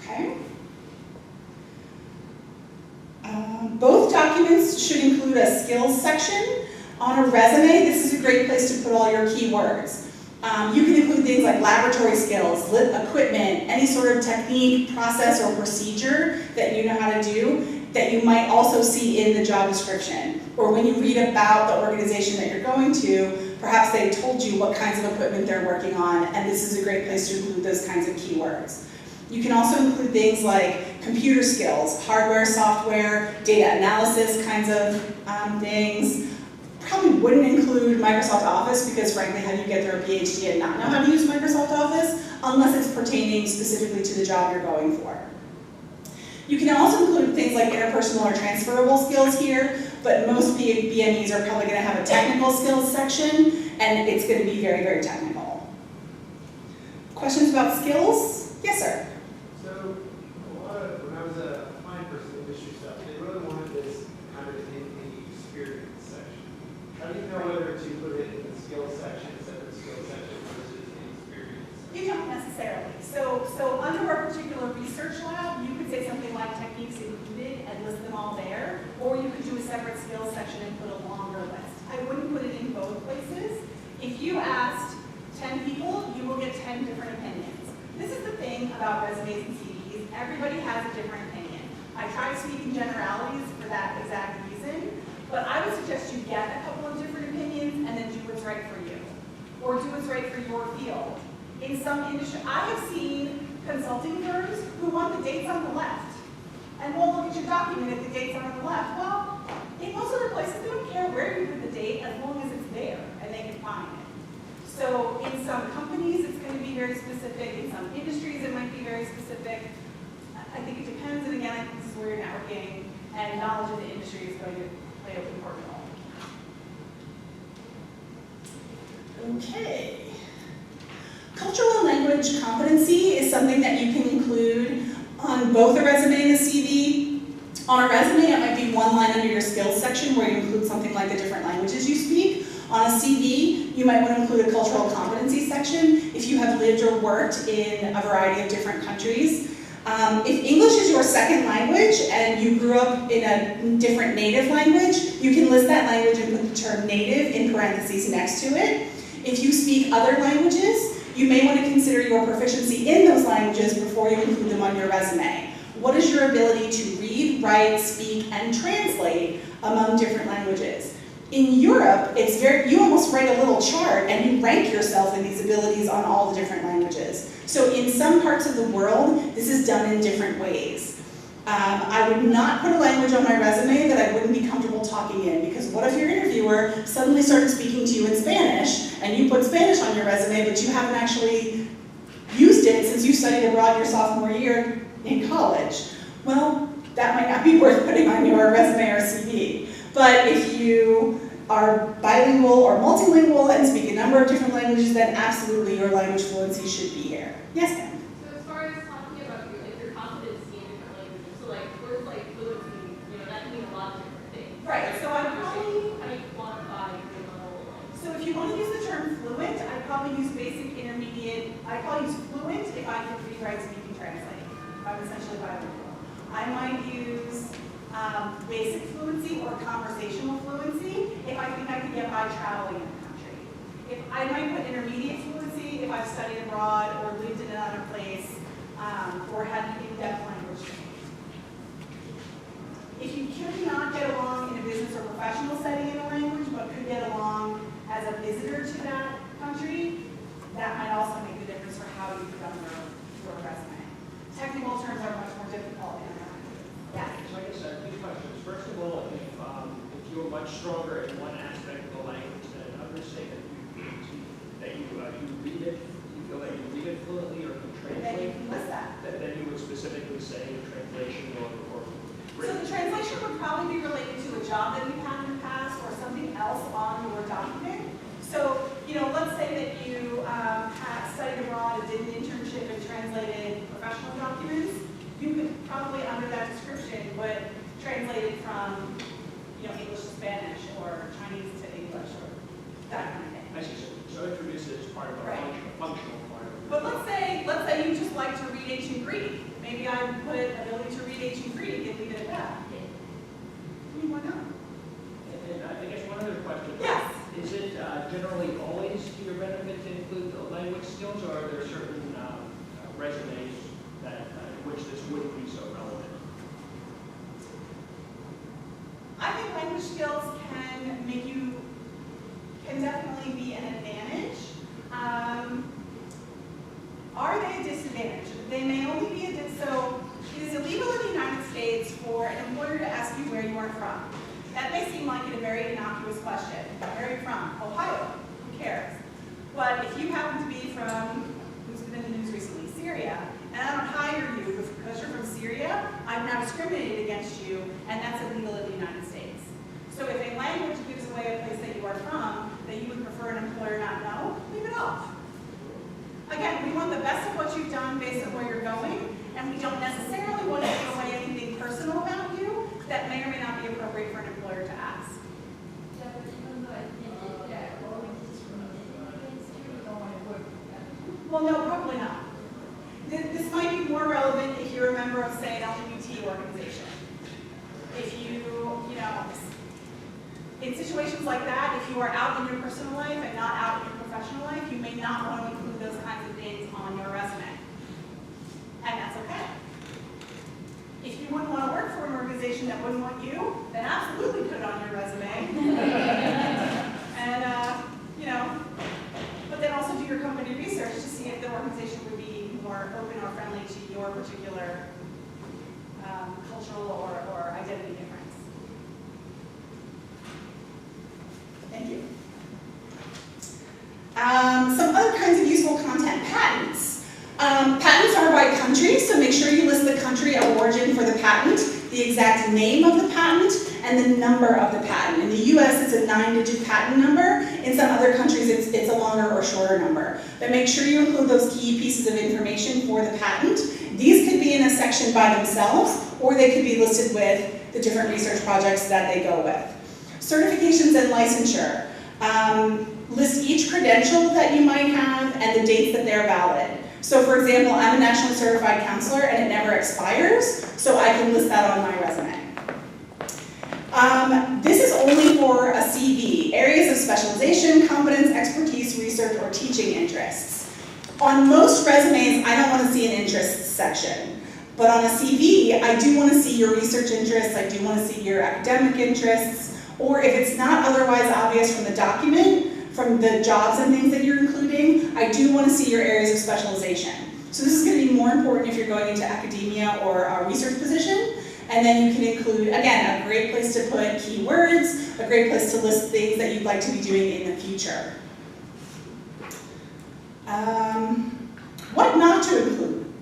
Okay? Both documents should include a skills section. On a resume, this is a great place to put all your keywords. You can include things like laboratory skills, equipment, any sort of technique, process, or procedure that you know how to do that you might also see in the job description. Or when you read about the organization that you're going to, perhaps they told you what kinds of equipment they're working on, and this is a great place to include those kinds of keywords. You can also include things like computer skills, hardware, software, data analysis kinds of things. Probably wouldn't include Microsoft Office because frankly, how do you get through a PhD and not know how to use Microsoft Office unless it's pertaining specifically to the job you're going for. You can also include things like interpersonal or transferable skills here, but most BMEs are probably going to have a technical skills section, and it's going to be very, very technical. Questions about skills? Yes, sir. So, when I was applying for some industry stuff, they really wanted this kind of in the experience section. How do you know whether to put it in the skills section, separate skills section, versus in experience? You don't necessarily. So under a particular research lab, you could say something like techniques included and list them all there, or you could do a separate skills section and put a longer list. I wouldn't put it in both places. If you asked 10 people, you will get 10 different opinions. This is the thing about resumes and CVs. Everybody has a different opinion. I try to speak in generalities for that exact reason, but I would suggest you get a couple of different opinions and then do what's right for you, or do what's right for your field. In some industry, I have seen consulting firms who want the dates on the left and won't look at your document if the dates aren't on the left. Well, in most other places, they don't care where you put the date as long as it's there and they can find it. So in some companies, it's going to be very specific. In some industries, it might be very specific. I think it depends, and again, I think this is where your networking and knowledge of the industry is going to play an important role. Okay. Cultural and language competency is something that you can include on both a resume and a CV. On a resume, it might be one line under your skills section where you include something like the different languages you speak. On a CV, you might want to include a cultural competency section if you have lived or worked in a variety of different countries. If English is your second language and you grew up in a different native language, you can list that language and put the term native in parentheses next to it. If you speak other languages, you may want to consider your proficiency in those languages before you include them on your resume. What is your ability to read, write, speak, and translate among different languages? In Europe, it's you almost write a little chart and you rank yourself in these abilities on all the different languages. So in some parts of the world, this is done in different ways. I would not put a language on my resume that I wouldn't be comfortable talking in, because what if your interviewer suddenly started speaking to you in Spanish and you put Spanish on your resume but you haven't actually used it since you studied abroad your sophomore year in college? Well, that might not be worth putting on your resume or CV. But if you are bilingual or multilingual and speak a number of different languages, then absolutely your language fluency should be here. Yes, ma'am? So as far as talking about your competency in different languages, so like words like fluency, that can mean a lot of different things. Right, so I probably, how do you quantify your level of so if you want to use the term fluent, I'd probably use basic, intermediate. I'd probably use fluent if I can read, write, speak, and translate. If I'm essentially bilingual. I might use basic fluency or conversational fluency if I think I can get by traveling in the country. I might put intermediate fluency if I've studied abroad or lived in another place stronger in one aspect of the language than another, say that you read it, you feel that you read it fluently or can Then you translate, can list that. then you would specifically say translation or So written. the translation would probably be related to a job that you've had in the past or something else on your document. So, let's say that you had studied abroad and did an internship and translated professional documents. You could probably, under that description, would translate it from, English to Spanish or Chinese to English or that kind of thing. I see. So introduce it as part of a Right. functional part of it. But let's say you just like to read ancient Greek. Maybe I would put ability to read ancient Greek and leave it at that. Why not? And I guess one other question. Yes. Is it generally always to your benefit to include the language skills, or are there certain resumes that in which this wouldn't be so relevant? I think language skills can definitely be an advantage. Are they a disadvantage? They may only be so it is illegal in the United States for an employer to ask you where you are from. That may seem like a very innocuous question. Where are you from? Ohio. Who cares? But if you happen to be from, who's been in the news recently, Syria, and I don't hire you because you're from Syria, I'm now discriminated against you, and that's illegal in the United States. So if a language gives away a place that you are from, that you would prefer an employer not know, leave it off. Again, we want the best of what you've done based on where you're going, and we don't necessarily want to give away anything personal about you that may or may not be appropriate for an employer to ask. Yeah, but even though I think that always discriminating against you, you don't want to work with them. Well, no, probably not. This might be more relevant if you're a member of, say, an LGBT organization. If in situations like that, if you are out in your personal life and not out in your professional life, you may not want to include those kinds of things on your resume. And that's okay. If you wouldn't want to work for an organization that wouldn't want you, then absolutely put it on your resume. And, but then also do your company research to see if the organization would be more open or friendly to your particular cultural or identity difference. Thank you. Some other kinds of useful content. Patents. Patents are by country, so make sure you list the country of origin for the patent, the exact name of the patent, and the number of the patent. In the US, it's a 9-digit patent number. In some other countries, it's a longer or shorter number. But make sure you include those key pieces of information for the patent. These could be in a section by themselves, or they could be listed with the different research projects that they go with. Certifications and licensure. List each credential that you might have and the dates that they're valid. So for example, I'm a nationally certified counselor and it never expires, so I can list that on my resume. This is only for a CV, areas of specialization, competence, expertise, research, or teaching interests. On most resumes, I don't want to see an interests section. But on a CV, I do want to see your research interests, I do want to see your academic interests, or if it's not otherwise obvious from the document, from the jobs and things that you're including, I do want to see your areas of specialization. So this is going to be more important if you're going into academia or a research position. And then you can include, again, a great place to put keywords, a great place to list things that you'd like to be doing in the future. What not to include?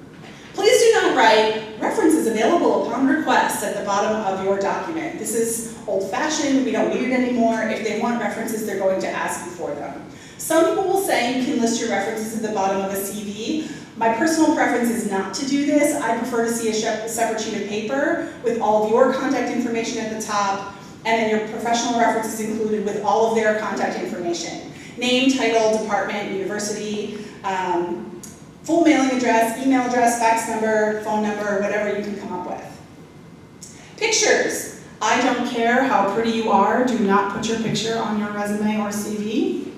Please do not write references available upon request at the bottom of your document. This is old-fashioned, we don't need it anymore. If they want references, they're going to ask you for them. Some people will say you can list your references at the bottom of a CV. My personal preference is not to do this. I prefer to see a separate sheet of paper with all of your contact information at the top, and then your professional references included with all of their contact information. Name, title, department, university, full mailing address, email address, fax number, phone number, whatever you can come up with. Pictures. I don't care how pretty you are, do not put your picture on your resume or CV.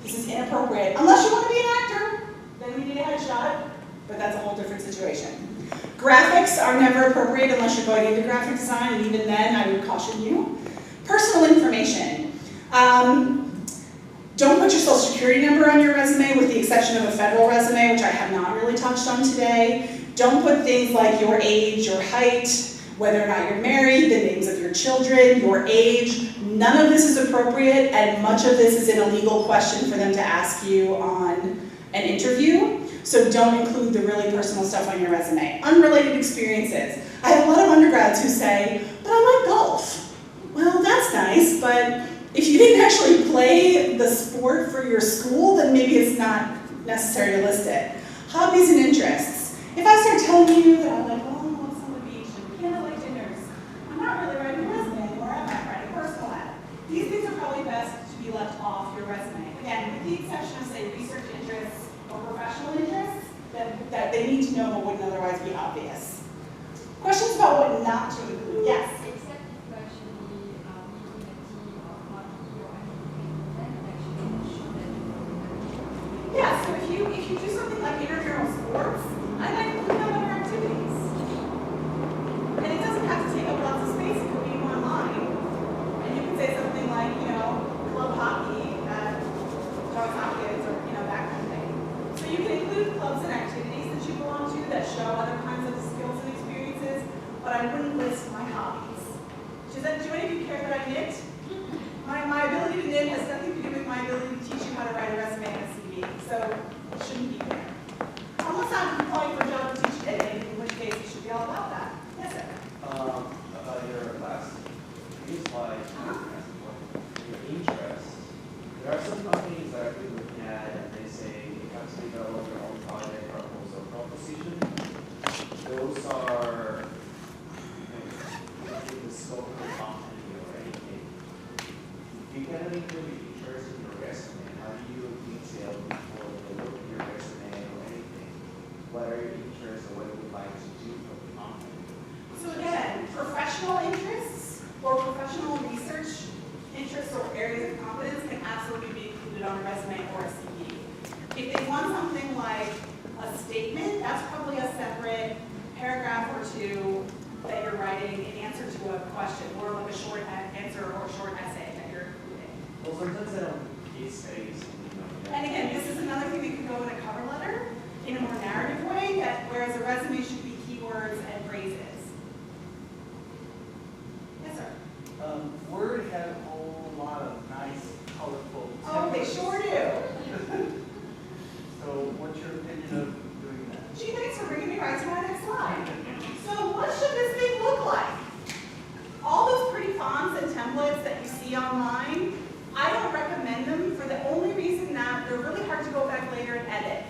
This is inappropriate, unless you want to be an actor, then we need a headshot, but that's a whole different situation. Graphics are never appropriate unless you're going into graphic design, and even then I would caution you. Personal information. Don't put your social security number on your resume with the exception of a federal resume, which I have not really touched on today. Don't put things like your age, your height, whether or not you're married, the names of your children, your age. None of this is appropriate, and much of this is in a legal question for them to ask you on an interview. So don't include the really personal stuff on your resume. Unrelated experiences. I have a lot of undergrads who say, but I like golf. Well, that's nice, but if you didn't actually play the sport for your school, then maybe it's not necessary to list it. Hobbies and interests. If I start telling you that I like, oh, what's on the beach and candlelight dinners, I'm not really writing a resume anymore, I'm not writing a personal ad. These things are probably best to be left off your resume. Again, with the exception of, say, research interests or professional interests that they need to know but wouldn't otherwise be obvious. Questions about what not to include? Yes? Except if you actually meeting a team or hockey or anything, then actually show that you Yeah, so if you do something like intramural sports, I might include that in other activities. And it doesn't have to take up lots of space, it could be one line. And you can say something like, club hockey at Johns Hopkins or, that kind of thing. So you can include clubs and activities that you belong to that show other kinds of skills and experiences, but I wouldn't list my hobbies. Do any of you care that I knit? My ability to knit has nothing to do with my ability to teach you how to write a resume and a CV, so it shouldn't be there. Unless I'm applying for a job to teach knitting, in which case it should be all about that. Yes, sir? About your last, seems like your interest. There are some companies that we look at and they say you have to develop your own project proposal proposition. Those are in the scope of the company or anything. You cannot include your interest in your resume. How do you detail before they look at your resume or anything? What are your interests or what you would like to do for the company? So again, professional interests or professional research interests or areas of competence can absolutely be included on a resume or a CV. If they want something like a statement, that's probably a separate paragraph or two that you're writing in answer to a question, or like a short answer or a short essay that you're including. Well, sometimes I don't case studies. And again, this is another thing that could go in a cover letter in a more narrative way, whereas a resume should be keywords and phrases. Yes, sir? Word had a whole lot of nice, colorful templates. Oh, they sure do. So what's your opinion of doing that? Gee, thanks for bringing me right to my next slide. So what should this thing look like? All those pretty fonts and templates that you see online, I don't recommend them for the only reason that they're really hard to go back later and edit.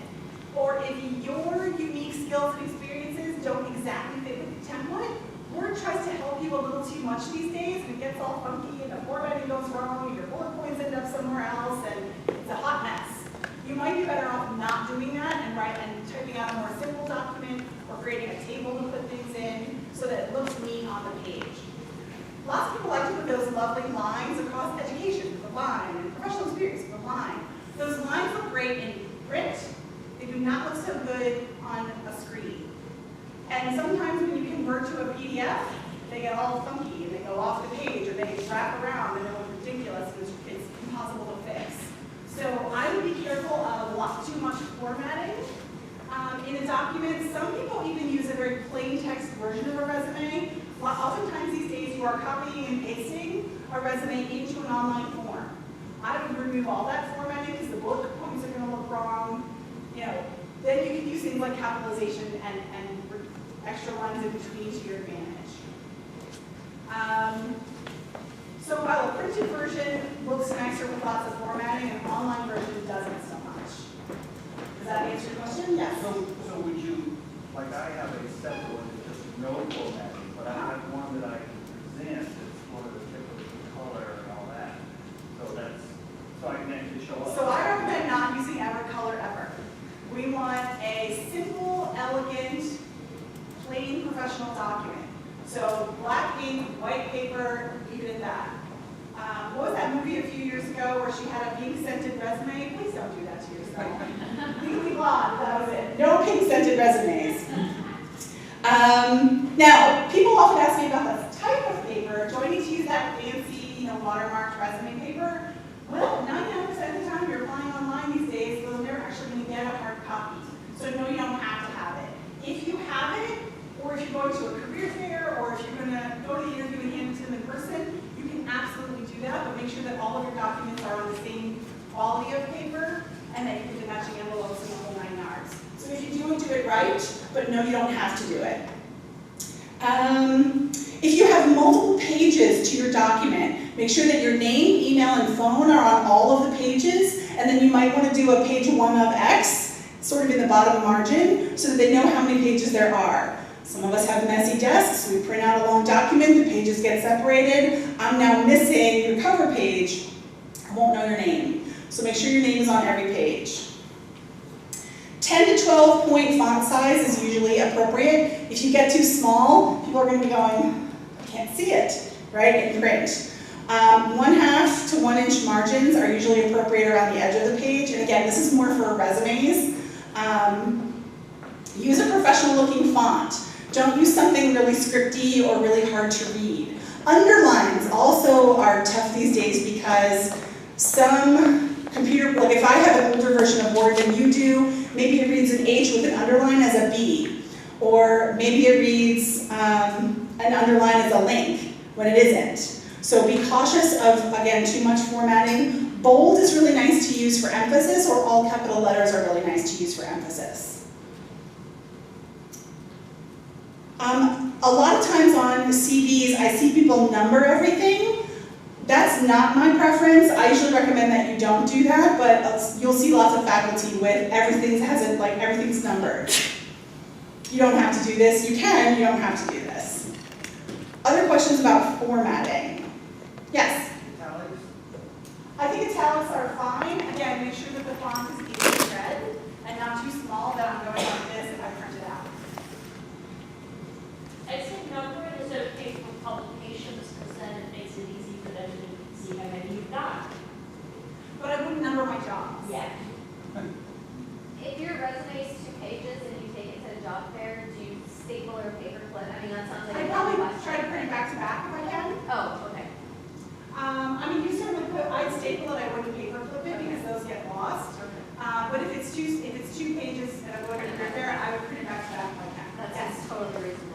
Or if your unique skills and experiences don't exactly fit with the template, Word tries to help you a little too much these days, and it gets all funky, and the formatting goes wrong, and your bullet points end up somewhere else, and it's a hot mess. You might be better off not doing that and typing out a more simple document or creating a table to put things in so that it looks neat on the page. Lots of people like to put those lovely lines across education with a line and professional experience with a line. Those lines look great in print. They do not look so good on a screen. And sometimes when you convert to a PDF, they get all funky and they go off the page or they wrap around and they look ridiculous and it's impossible to fix. So I would be careful of too much formatting in a document. Some people even use a very plain text version of a resume. Oftentimes these days you are copying and pasting a resume into an online form. I would remove all that formatting because the bullet points are going to look wrong. Then you can use things like capitalization and extra lines in between to your advantage. So while a printed version looks nicer with lots of formatting, an online version doesn't so much. Does that answer your question? Yes. So would you, like I have a separate one with just no formatting, but I have one that I can present that's one of the typical color and all that. So I can actually show up. So I recommend not using color ever. We want a simple, elegant, plain professional document. So black ink, white paper, leave it at that. What was that movie a few years ago where she had a pink-scented resume? Please don't do that to yourself. Legally Blonde, that was it. No pink-scented resumes. Now, people often ask me about the type of paper. Do I need to use that fancy, watermarked resume paper? Well, 99% of the time you're applying online these days, so they're actually going to get a hard copy. So no, you don't have to have it. If you have it, or if you're going to a career fair, or if you're going to go to the interview and hand it to them in person, you can absolutely do that, sure that all of your documents are on the same quality of paper, and that you can do matching envelopes in the whole 9 yards. So if you do it right, but no, you don't have to do it. If you have multiple pages to your document, make sure that your name, email, and phone are on all of the pages, and then you might want to do a page 1 of X, sort of in the bottom margin, so that they know how many pages there are. Some of us have messy desks, we print out a long document, the pages get separated. I'm now missing your cover page, I won't know your name. So make sure your name is on every page. 10 to 12 point font size is usually appropriate. If you get too small, people are going to be going, I can't see it, right, in print. 1/2 to 1 inch margins are usually appropriate around the edge of the page. And again, this is more for resumes. Use a professional looking font. Don't use something really scripty or really hard to read. Underlines also are tough these days because some computer, like if I have an older version of Word than you do, maybe it reads an H with an underline as a B. Or maybe it reads an underline as a link when it isn't. So be cautious of, again, too much formatting. Bold is really nice to use for emphasis, or all capital letters are really nice to use for emphasis. A lot of times on CVs, I see people number everything. That's not my preference. I usually recommend that you don't do that, but you'll see lots of faculty with everything's numbered. You don't have to do this. You can, you don't have to do this. Other questions about formatting? Yes? Italics? I think italics are fine. Again, make sure that the font is easily read and not too small that I'm going like this if I print it out. I'd say numbering is okay for publications because then it makes it easy for them to see how many you've got. But I wouldn't number my jobs. Yeah. If your resume is 2 pages and you take it to a job fair, do you staple or paperclip? I mean, that sounds like I probably try to print it back to back if I can. Oh, okay. I mean, you certainly could. I'd staple it. I wouldn't paper clip it because those get lost. But if it's 2 pages and I'm going to print there, I would print it back to back if I can. That Yes. sounds totally reasonable.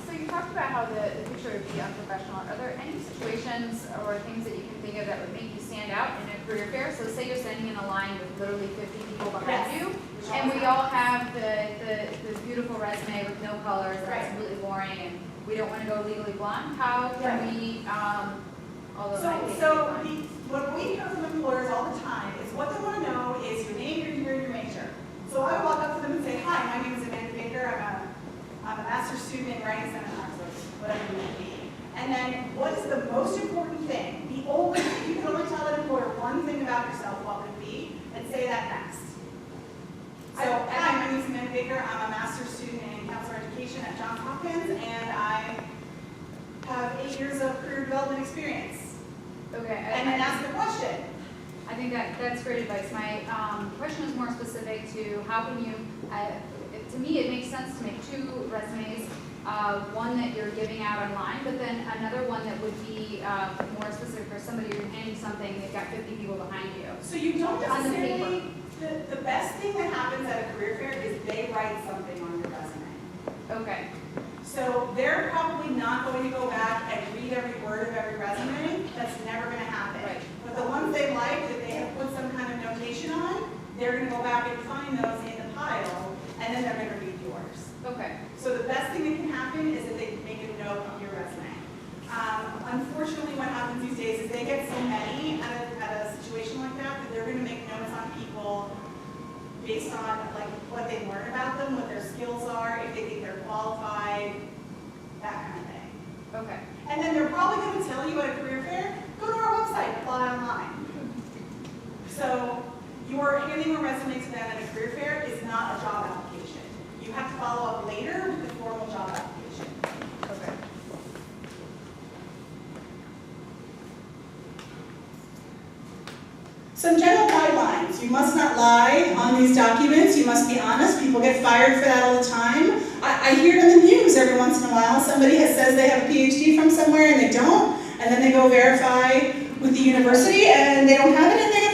So you talked about how the picture would be unprofessional. Are there any situations or things that you can think of that would make you stand out in a career fair? So say you're standing in a line with literally 50 people behind Yes. you, and we all have the beautiful resume with no colors that's Right. completely boring, and we don't want to go legally blonde. How can Right. we, although I think So it'd be what we hear from employers all the time is what they want to know is your name, your year, your major. So I walk up to them and say, hi, my name is Amanda Baker. I'm a master's student in writing seminars, or whatever you may be. And then what is the most important thing? If you can only tell an employer one thing about yourself, what would it be? And say that next. So, hi, my name is Amanda Baker. I'm a master's student in counselor education at Johns Hopkins, and I have 8 years of career development experience. okay. And then ask the question. I think that's great advice. My question is more specific to how can you, to me, it makes sense to make 2 resumes, one that you're giving out online, but then another one that would be more specific for somebody you're handing something, they've got 50 people behind you. So you don't On the necessarily, the best thing that happens at a career fair is they write something on your resume. Okay. So they're probably not going to go back and read every word of every resume. That's never going to happen. Right. But the ones they like, that they have put some kind of notation on, they're going to go back and find those in the pile, and then they're going to read yours. Okay. So the best thing that can happen is that they make a note on your resume. Unfortunately, what happens these days is they get so many at a situation like that they're going to make notes on people based on like what they learn about them, what their skills are, if they think they're qualified, that kind of thing. Okay. And then they're probably going to tell you at a career fair, go to our website, apply online. So your handing a resume to them at a career fair is not a job application. You have to follow up later with the formal job application. Okay. Some general guidelines. You must not lie on these documents. You must be honest. People get fired for that all the time. I hear it in the news every once in a while. Somebody says they have a PhD from somewhere and they don't, and then they go verify with the university and they don't have it and they get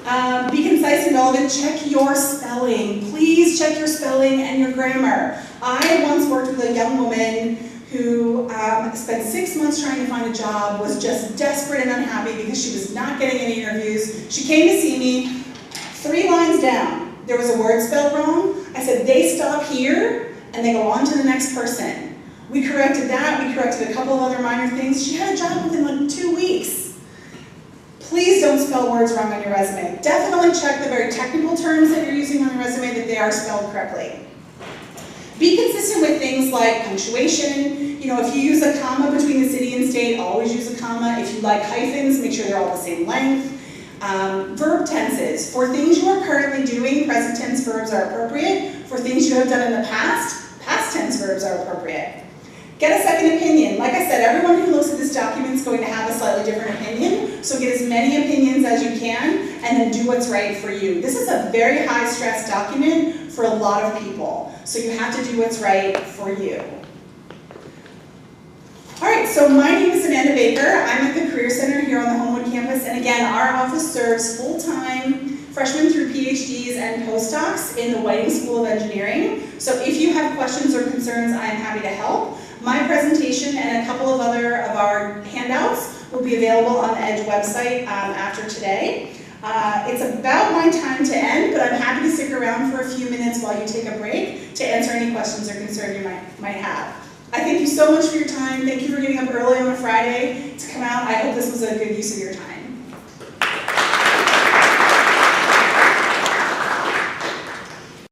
fired. Be concise and relevant. Check your spelling. Please check your spelling and your grammar. I once worked with a young woman who spent 6 months trying to find a job, was just desperate and unhappy because she was not getting any interviews. She came to see me, 3 lines down. There was a word spelled wrong. I said, they stop here and they go on to the next person. We corrected that, we corrected a couple of other minor things. She had a job within like 2 weeks. Please don't spell words wrong on your resume. Definitely check the very technical terms that you're using on your resume that they are spelled correctly. Be consistent with things like punctuation. You know, if you use a comma between the city and state, always use a comma. If you like hyphens, make sure they're all the same length. Verb tenses. For things you are currently doing, present tense verbs are appropriate. For things you have done in the past tense verbs are appropriate. Get a second opinion. Like I said, everyone who looks at this document is going to have a slightly different opinion, so get as many opinions as you can, and then do what's right for you. This is a very high-stress document for a lot of people, so you have to do what's right for you. All right, so my name is Amanda Baker. I'm at the Career Center here on the Homewood campus, and again, our office serves full-time freshmen through PhDs and postdocs in the Whiting School of Engineering. So if you have questions or concerns, I am happy to help. My presentation and a couple of other of our handouts will be available on the EDGE website after today. It's about my time to end, but I'm happy to stick around for a few minutes while you take a break to answer any questions or concerns you might have. I thank you so much for your time. Thank you for getting up early on a Friday to come out. I hope this was a good use of your time.